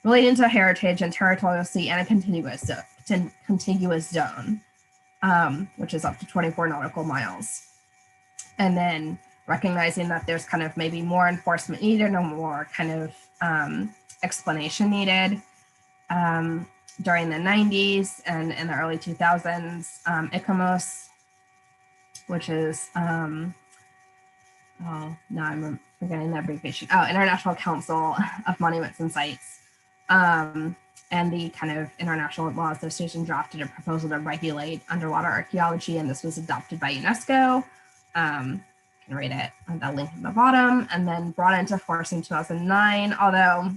relating to heritage and territorial sea and a contiguous zone, which is up to 24 nautical miles. And then recognizing that there's kind of maybe more enforcement needed or more kind of explanation needed. During the 90s and in the early 2000s, ICOMOS, which is, now I'm forgetting the abbreviation, International Council of Monuments and Sites, and the kind of International Law Association drafted a proposal to regulate underwater archaeology, and this was adopted by UNESCO. You can read it on the link at the bottom, and then brought into force in 2009, although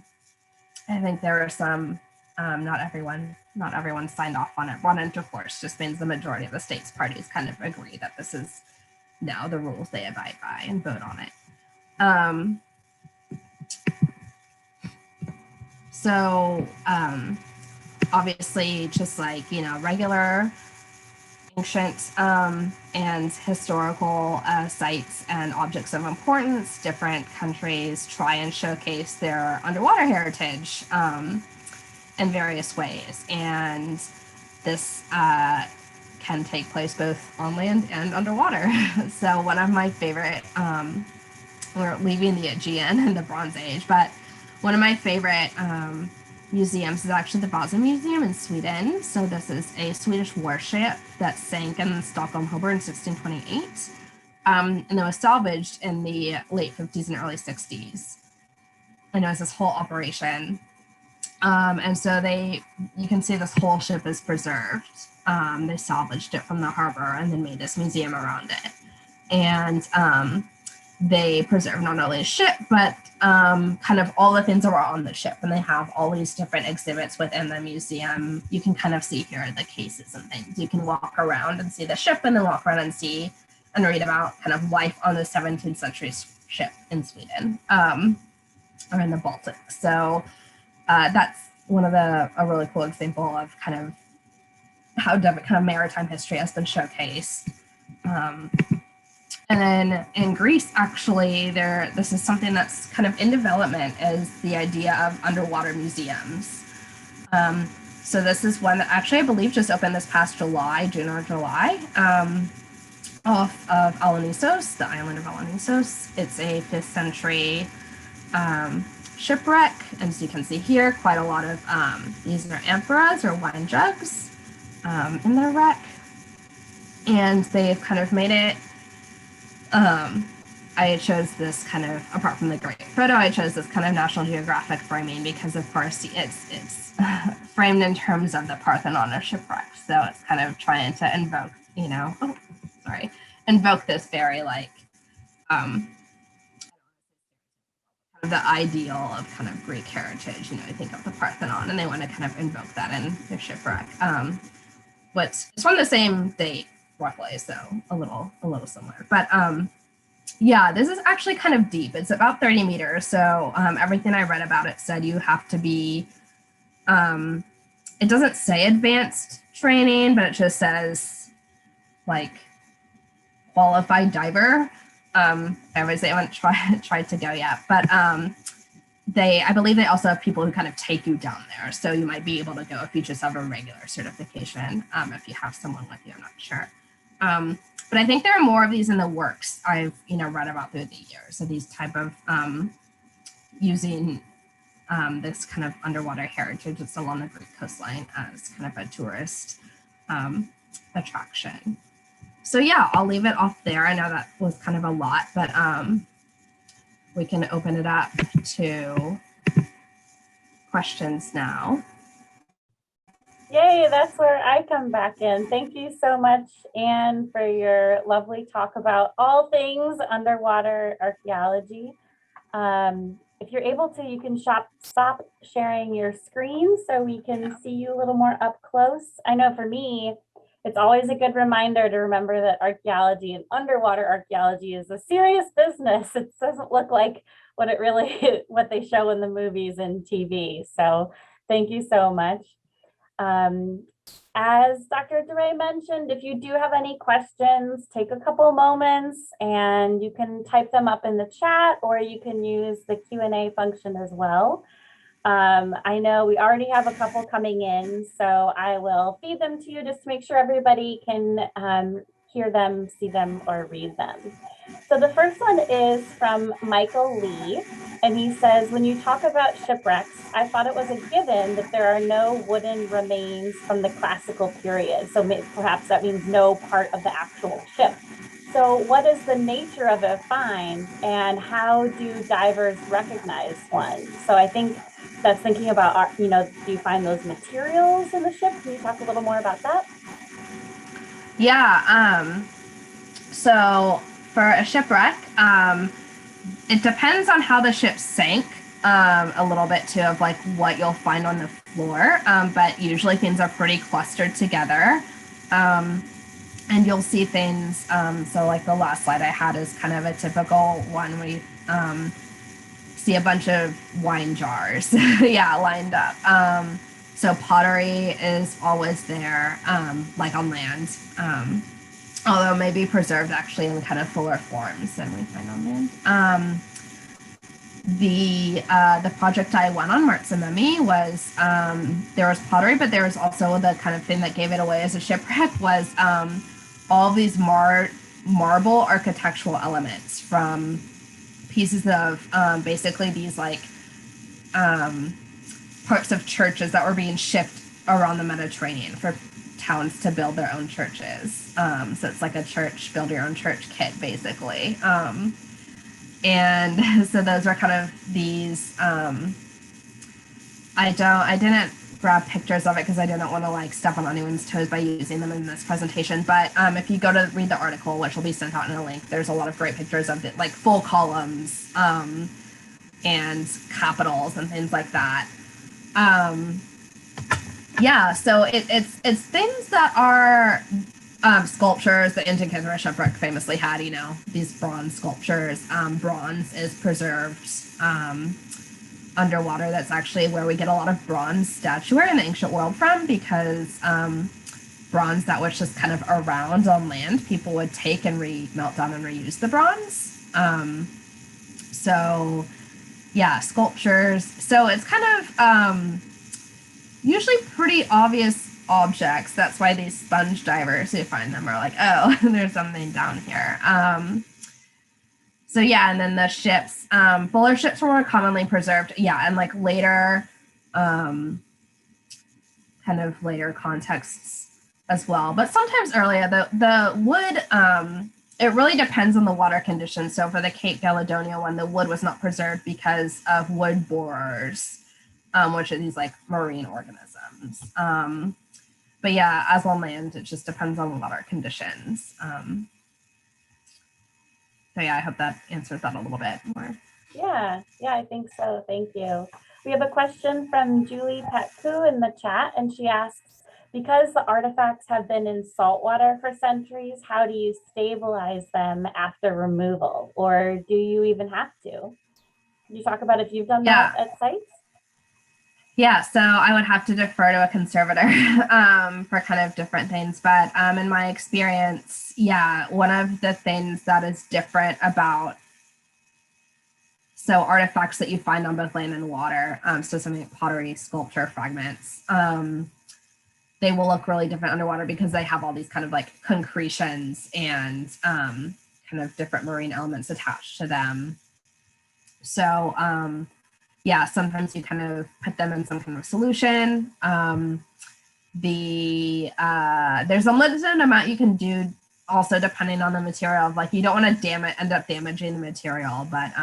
I think there are some, not everyone signed off on it. Brought into force just means the majority of the states parties kind of agree that this is now the rules they abide by and vote on it. So obviously, just like, regular ancient and historical sites and objects of importance, different countries try and showcase their underwater heritage in various ways. And this can take place both on land and underwater. So one of my favorite, we're leaving the Aegean and the Bronze Age, but one of my favorite museums is actually the Vasa Museum in Sweden. So this is a Swedish warship that sank in Stockholm Harbor in 1628. And it was salvaged in the late 50s and early 60s. And it was this whole operation. And so you can see this whole ship is preserved. They salvaged it from the harbor and then made this museum around it. And they preserved not only the ship, but kind of all the things that were on the ship. And they have all these different exhibits within the museum. You can kind of see here the cases and things. You can walk around and see the ship and then walk around and see and read about kind of life on the 17th century ship in Sweden or in the Baltic. So that's a really cool example of kind of how kind of maritime history has been showcased And then in Greece, actually, this is something that's kind of in development, is the idea of underwater museums. So this is one that actually I believe just opened this past June or July, off of Alonissos, the island of Alonissos. It's a 5th century shipwreck, and as you can see here, quite a lot of these are amphoras or wine jugs in their wreck, and they've kind of made it. I chose this kind of, apart from the great photo, I chose this kind of National Geographic framing because, of course, it's framed in terms of the Parthenon shipwreck. So it's kind of trying to invoke, invoke this very like the ideal of kind of Greek heritage. You think of the Parthenon, and they want to kind of invoke that in their shipwreck. It's from the same date roughly, so a little similar, but yeah, this is actually kind of deep. It's about 30 meters. So everything I read about it said you have to be, it doesn't say advanced training, but it just says like qualified diver. I would say I haven't tried to go yet, but I believe they also have people who kind of take you down there. So you might be able to go if you just have a regular certification, if you have someone with you, I'm not sure. But I think there are more of these in the works. I've read about through the years. So these type of using this kind of underwater heritage that's along the Greek coastline as kind of a tourist attraction. So yeah, I'll leave it off there. I know that was kind of a lot, but we can open it up to questions now. Yay, that's where I come back in. Thank you so much, Anne, for your lovely talk about all things underwater archaeology. If you're able to, you can stop sharing your screen so we can see you a little more up close. I know for me, it's always a good reminder to remember that archaeology and underwater archaeology is a serious business. It doesn't look like what they show in the movies and TV. So thank you so much. As Dr. Duray mentioned, if you do have any questions, take a couple moments and you can type them up in the chat, or you can use the Q&A function as well. I know we already have a couple coming in, so I will feed them to you just to make sure everybody can hear them, see them, or read them. So the first one is from Michael Lee, and he says, when you talk about shipwrecks, I thought it was a given that there are no wooden remains from the classical period. So perhaps that means no part of the actual ship. So what is the nature of a find, and how do divers recognize one? So I think that's thinking about, do you find those materials in the ship? Can you talk a little more about that? Yeah, so for a shipwreck, it depends on how the ship sank a little bit too, of like what you'll find on the floor, but usually things are pretty clustered together, and you'll see things, so like the last slide I had is kind of a typical one where you see a bunch of wine jars yeah, lined up. So pottery is always there, like on land, although maybe preserved actually in kind of fuller forms than we find on land. The project I went on, Marxim was, there was pottery, but there was also the kind of thing that gave it away as a shipwreck was all these marble architectural elements from pieces of basically these like parts of churches that were being shipped around the Mediterranean for towns to build their own churches. So it's like a church, build your own church kit, basically. And so those are kind of these, I didn't grab pictures of it because I didn't want to like step on anyone's toes by using them in this presentation. But if you go to read the article, which will be sent out in a link, there's a lot of great pictures of it, like full columns and capitals and things like that. Yeah, so it's things that are sculptures. The Antikythera Shipwreck famously had, these bronze sculptures. Bronze is preserved underwater. That's actually where we get a lot of bronze statuary in the ancient world from, because bronze that was just kind of around on land, people would take and melt down and reuse the bronze. So yeah, sculptures. So it's kind of usually pretty obvious objects. That's why these sponge divers who find them are like, oh, there's something down here. So yeah, and then the ships, fuller ships were more commonly preserved. Yeah, and like later, kind of later contexts as well. But sometimes earlier, the wood, it really depends on the water conditions. So for the Cape Galedonia one, the wood was not preserved because of wood borers, which are these like marine organisms. But yeah, as on land, it just depends on water conditions. So yeah, I hope that answers that a little bit more. Yeah, I think so. Thank you. We have a question from Julie Petku in the chat, and she asks, because the artifacts have been in salt water for centuries, how do you stabilize them after removal? Or do you even have to? Can you talk about if you've done that at sites? Yeah, so I would have to defer to a conservator for kind of different things. But in my experience, yeah, one of the things that is different about artifacts that you find on both land and water, so something like pottery, sculpture, fragments, they will look really different underwater because they have all these kind of like concretions and kind of different marine elements attached to them. So yeah, sometimes you kind of put them in some kind of solution. There's a limited amount you can do also depending on the material. Like you don't want to end up damaging the material, but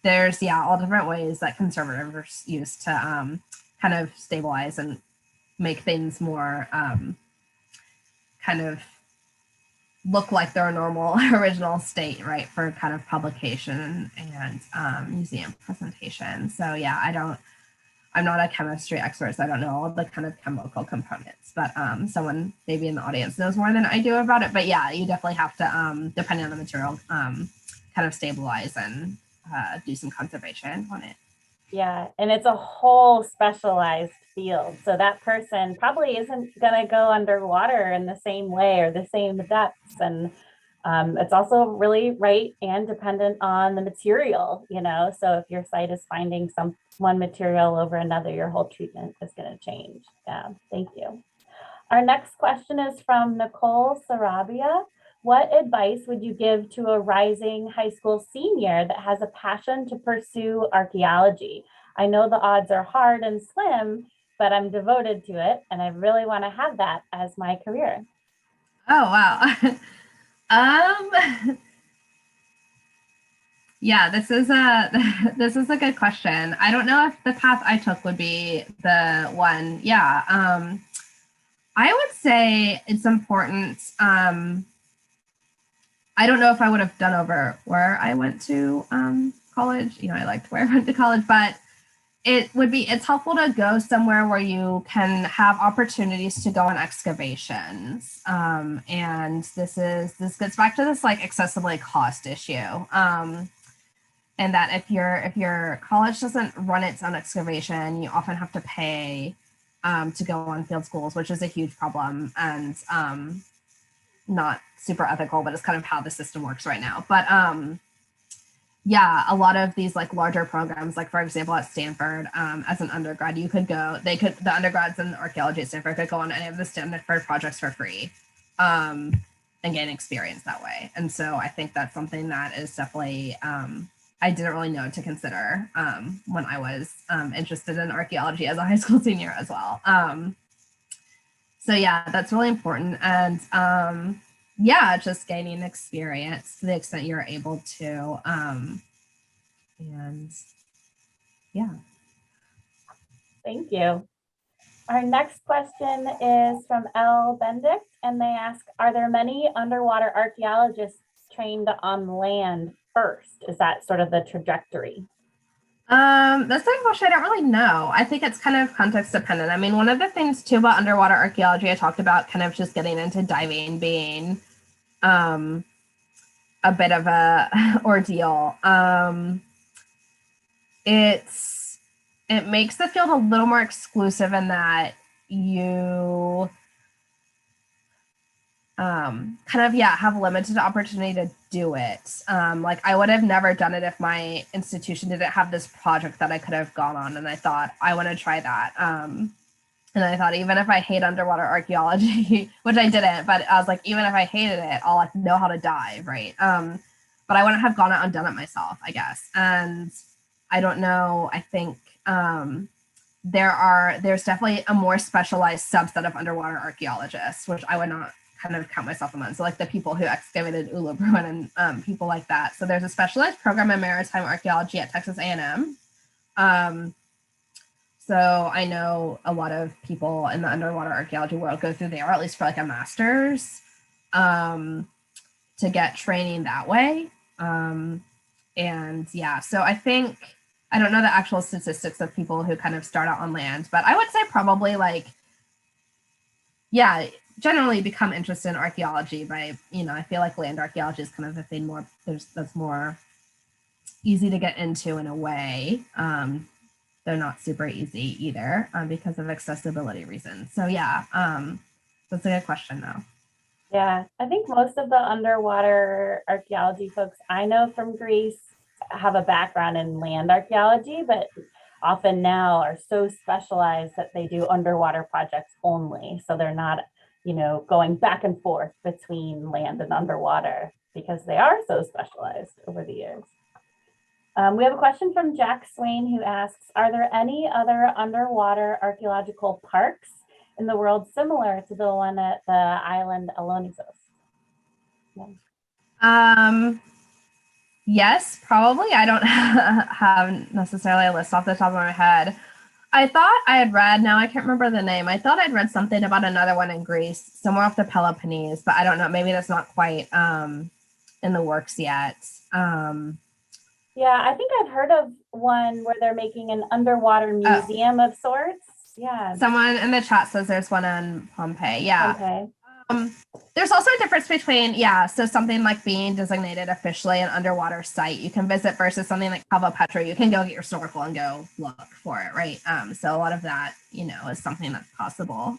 there's all different ways that conservators use to kind of stabilize and make things more kind of look like their normal original state, right, for kind of publication and museum presentation. So yeah, I'm not a chemistry expert, so I don't know all the kind of chemical components, but someone maybe in the audience knows more than I do about it. But yeah, you definitely have to, depending on the material, kind of stabilize and do some conservation on it. Yeah, and it's a whole specialized field. So that person probably isn't going to go underwater in the same way or the same depths. And it's also really right and dependent on the material, you know. So if your site is finding one material over another, your whole treatment is going to change. Yeah, thank you. Our next question is from Nicole Sarabia. What advice would you give to a rising high school senior that has a passion to pursue archaeology? I know the odds are hard and slim, but I'm devoted to it, and I really want to have that as my career. Oh, wow. Yeah, this is a good question. I don't know if the path I took would be the one. Yeah, I would say it's important. I don't know if I would have done over where I went to college. You know, I liked where I went to college, but it's helpful to go somewhere where you can have opportunities to go on excavations. And this gets back to this like accessibility cost issue. And that if your college doesn't run its own excavation, you often have to pay to go on field schools, which is a huge problem and not super ethical, but it's kind of how the system works right now. But yeah, a lot of these like larger programs, like for example at Stanford, as an undergrad, the undergrads in archaeology at Stanford could go on any of the Stanford projects for free and gain experience that way. And so I think that's something that is definitely I didn't really know to consider when I was interested in archaeology as a high school senior as well. So yeah, that's really important. And yeah, just gaining experience to the extent you're able to. And yeah. Thank you. Our next question is from L. Bendict, and they ask, are there many underwater archaeologists trained on land first? Is that sort of the trajectory? That's a question I don't really know. I think it's kind of context dependent. I mean, one of the things too about underwater archaeology, I talked about kind of just getting into diving being a bit of a ordeal. It makes the field a little more exclusive in that you kind of, yeah, have limited opportunity to do it. Like I would have never done it if my institution didn't have this project that I could have gone on, and I thought I want to try that. And I thought even if I hate underwater archaeology, which I didn't, but I was like, even if I hated it, I'll like know how to dive, right? But I wouldn't have gone out and done it myself, I guess. And I don't know. I think there's definitely a more specialized subset of underwater archaeologists, which I would not kind of count myself among. So like the people who excavated Ulubrun and people like that. So there's a specialized program in maritime archaeology at Texas A&M. So I know a lot of people in the underwater archaeology world go through there, at least for like a master's, to get training that way. And yeah, so I think, I don't know the actual statistics of people who kind of start out on land, but I would say probably like, yeah, generally become interested in archaeology by, I feel like land archaeology is kind of the thing more, that's more easy to get into in a way. They're not super easy either because of accessibility reasons. So yeah, that's a good question though. Yeah, I think most of the underwater archaeology folks I know from Greece have a background in land archaeology, but often now are so specialized that they do underwater projects only. So they're not, going back and forth between land and underwater because they are so specialized over the years. We have a question from Jack Swain who asks, are there any other underwater archaeological parks in the world similar to the one at the island Elonisos? Yeah. Yes, probably. I don't have necessarily a list off the top of my head. I thought I had read, now I can't remember the name. I thought I'd read something about another one in Greece, somewhere off the Peloponnese, but I don't know. Maybe that's not quite in the works yet. Yeah, I think I've heard of one where they're making an underwater museum of sorts. Yeah. Someone in the chat says there's one in Pompeii. Yeah. Pompeii. There's also a difference between, so something like being designated officially an underwater site you can visit versus something like Pottery. You can go get your snorkel and go look for it, right? So a lot of that, is something that's possible.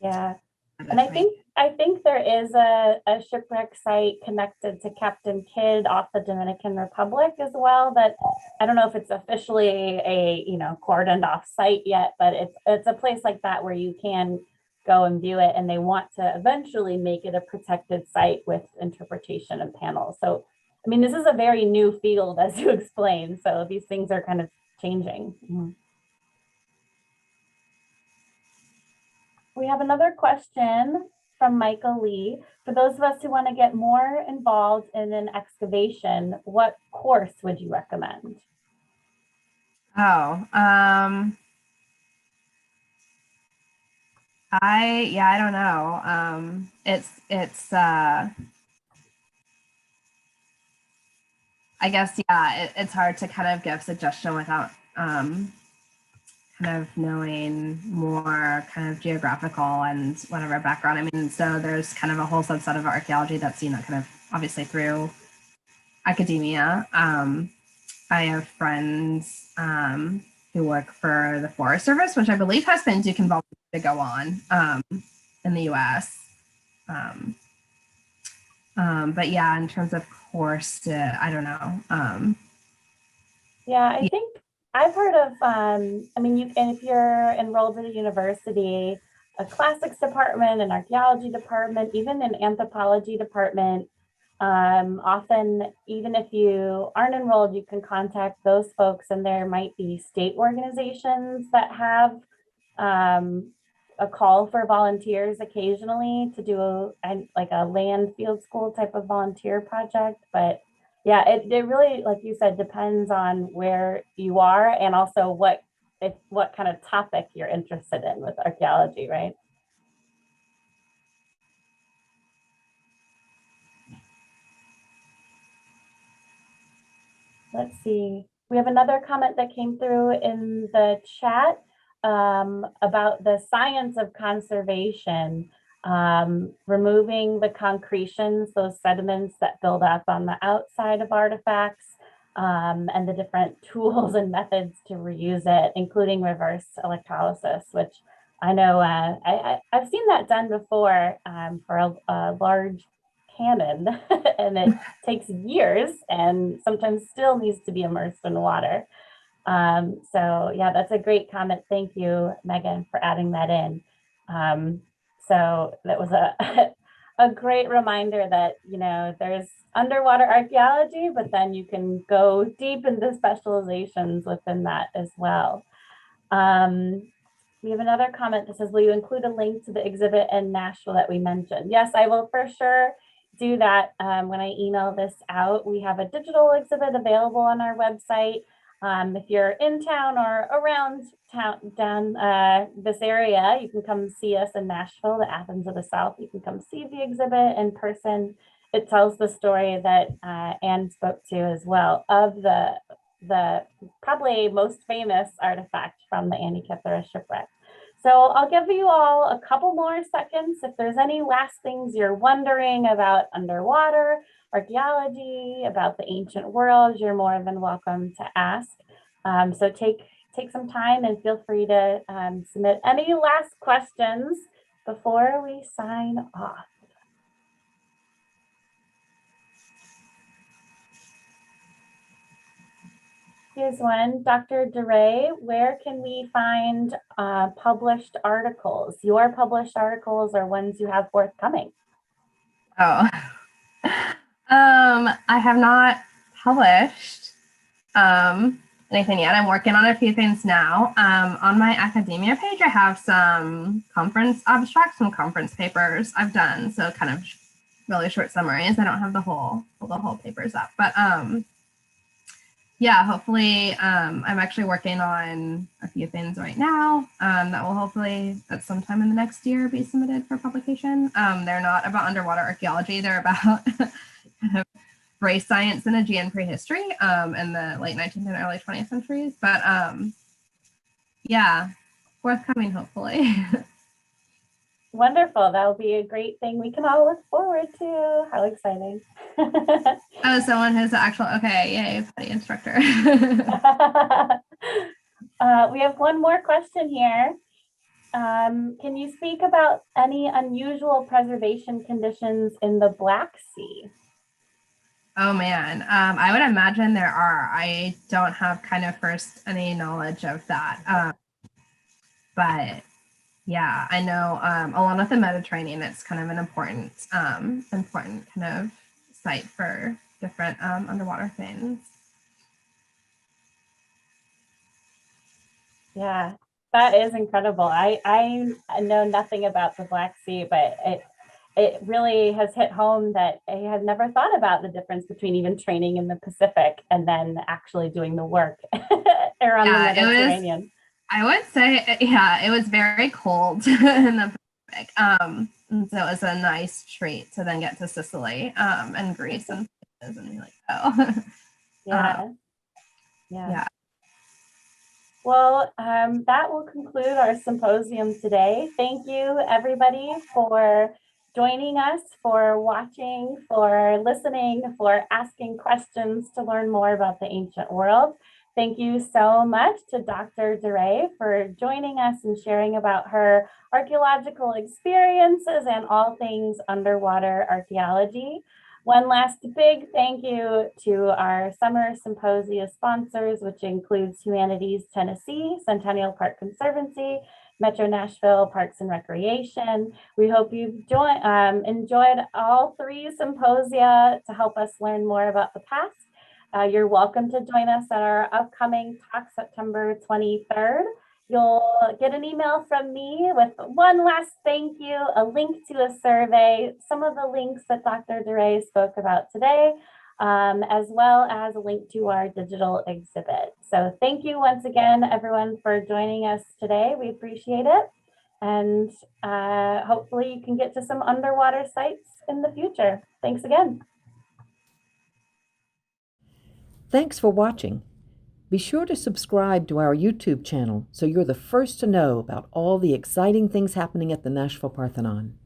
Yeah. And I think there is a shipwreck site connected to Captain Kidd off the Dominican Republic as well. That I don't know if it's officially a cordoned off site yet, but it's a place like that where you can go and view it, and they want to eventually make it a protected site with interpretation and panels. So, I mean, this is a very new field, as you explained. So these things are kind of changing. Mm-hmm. We have another question from Michael Lee. For those of us who want to get more involved in an excavation, what course would you recommend? I don't know. It's I guess, it's hard to kind of give suggestion without kind of knowing more kind of geographical and whatever background. I mean, so there's kind of a whole subset of archaeology that's, kind of obviously through academia. I have friends who work for the Forest Service, which I believe has been deconvolved to go on in the US. But yeah, in terms of course, I don't know. Yeah, I think I've heard of, if you're enrolled at a university, a classics department, an archaeology department, even an anthropology department, often, even if you aren't enrolled, you can contact those folks, and there might be state organizations that have a call for volunteers occasionally to do a land field school type of volunteer project. But yeah, it really, like you said, depends on where you are and also what kind of topic you're interested in with archaeology, right? Let's see. We have another comment that came through in the chat about the science of conservation, removing the concretions, those sediments that build up on the outside of artifacts, and the different tools and methods to reuse it, including reverse electrolysis, which I know I've seen that done before for a large cannon, and it takes years and sometimes still needs to be immersed in water. So yeah, that's a great comment. Thank you, Megan, for adding that in. So that was a great reminder that, there's underwater archaeology, but then you can go deep into specializations within that as well. We have another comment that says, will you include a link to the exhibit in Nashville that we mentioned? Yes, I will for sure do that when I email this out. We have a digital exhibit available on our website. If you're in town or around town, down this area, you can come see us in Nashville, the Athens of the South. You can come see the exhibit in person. It tells the story that Ann spoke to as well of the probably most famous artifact from the Antikythera Shipwreck. So I'll give you all a couple more seconds. If there's any last things you're wondering about underwater archaeology, about the ancient world, you're more than welcome to ask. So take some time and feel free to submit any last questions before we sign off. Here's one, Dr. Duray, where can we find published articles? Your published articles or ones you have forthcoming? Oh, I have not published anything yet. I'm working on a few things now. On my academia page, I have some conference abstracts, some conference papers I've done. So kind of really short summaries. I don't have the whole papers up, but yeah, hopefully I'm actually working on a few things right now that will hopefully at some time in the next year be submitted for publication. They're not about underwater archaeology. They're about kind of race science and Aegean prehistory in the late 19th and early 20th centuries. But yeah, forthcoming hopefully. Wonderful. That'll be a great thing we can all look forward to. How exciting. Oh, someone who's the actual, okay, yay, PhD instructor. We have one more question here. Can you speak about any unusual preservation conditions in the Black Sea? Oh man, I would imagine there are. I don't have kind of first any knowledge of that. But yeah, I know along with the Mediterranean, it's kind of an important kind of site for different underwater things. Yeah, that is incredible. I know nothing about the Black Sea, but it really has hit home that I had never thought about the difference between even training in the Pacific and then actually doing the work around the Mediterranean. I would say, yeah, it was very cold in the Pacific. And so it was a nice treat to then get to Sicily and Greece and places and be like, oh. Yeah. Well, that will conclude our symposium today. Thank you, everybody, for joining us, for watching, for listening, for asking questions to learn more about the ancient world. Thank you so much to Dr. Duray for joining us and sharing about her archaeological experiences and all things underwater archaeology. One last big thank you to our summer symposium sponsors, which includes Humanities Tennessee, Centennial Park Conservancy, Metro Nashville Parks and Recreation. We hope you've enjoyed all three symposia to help us learn more about the past. You're welcome to join us at our upcoming talk September 23rd. You'll get an email from me with one last thank you, a link to a survey, some of the links that Dr. Duray spoke about today, as well as a link to our digital exhibit. So thank you once again, everyone, for joining us today. We appreciate it. And hopefully you can get to some underwater sites in the future. Thanks again. Thanks for watching. Be sure to subscribe to our YouTube channel so you're the first to know about all the exciting things happening at the Nashville Parthenon.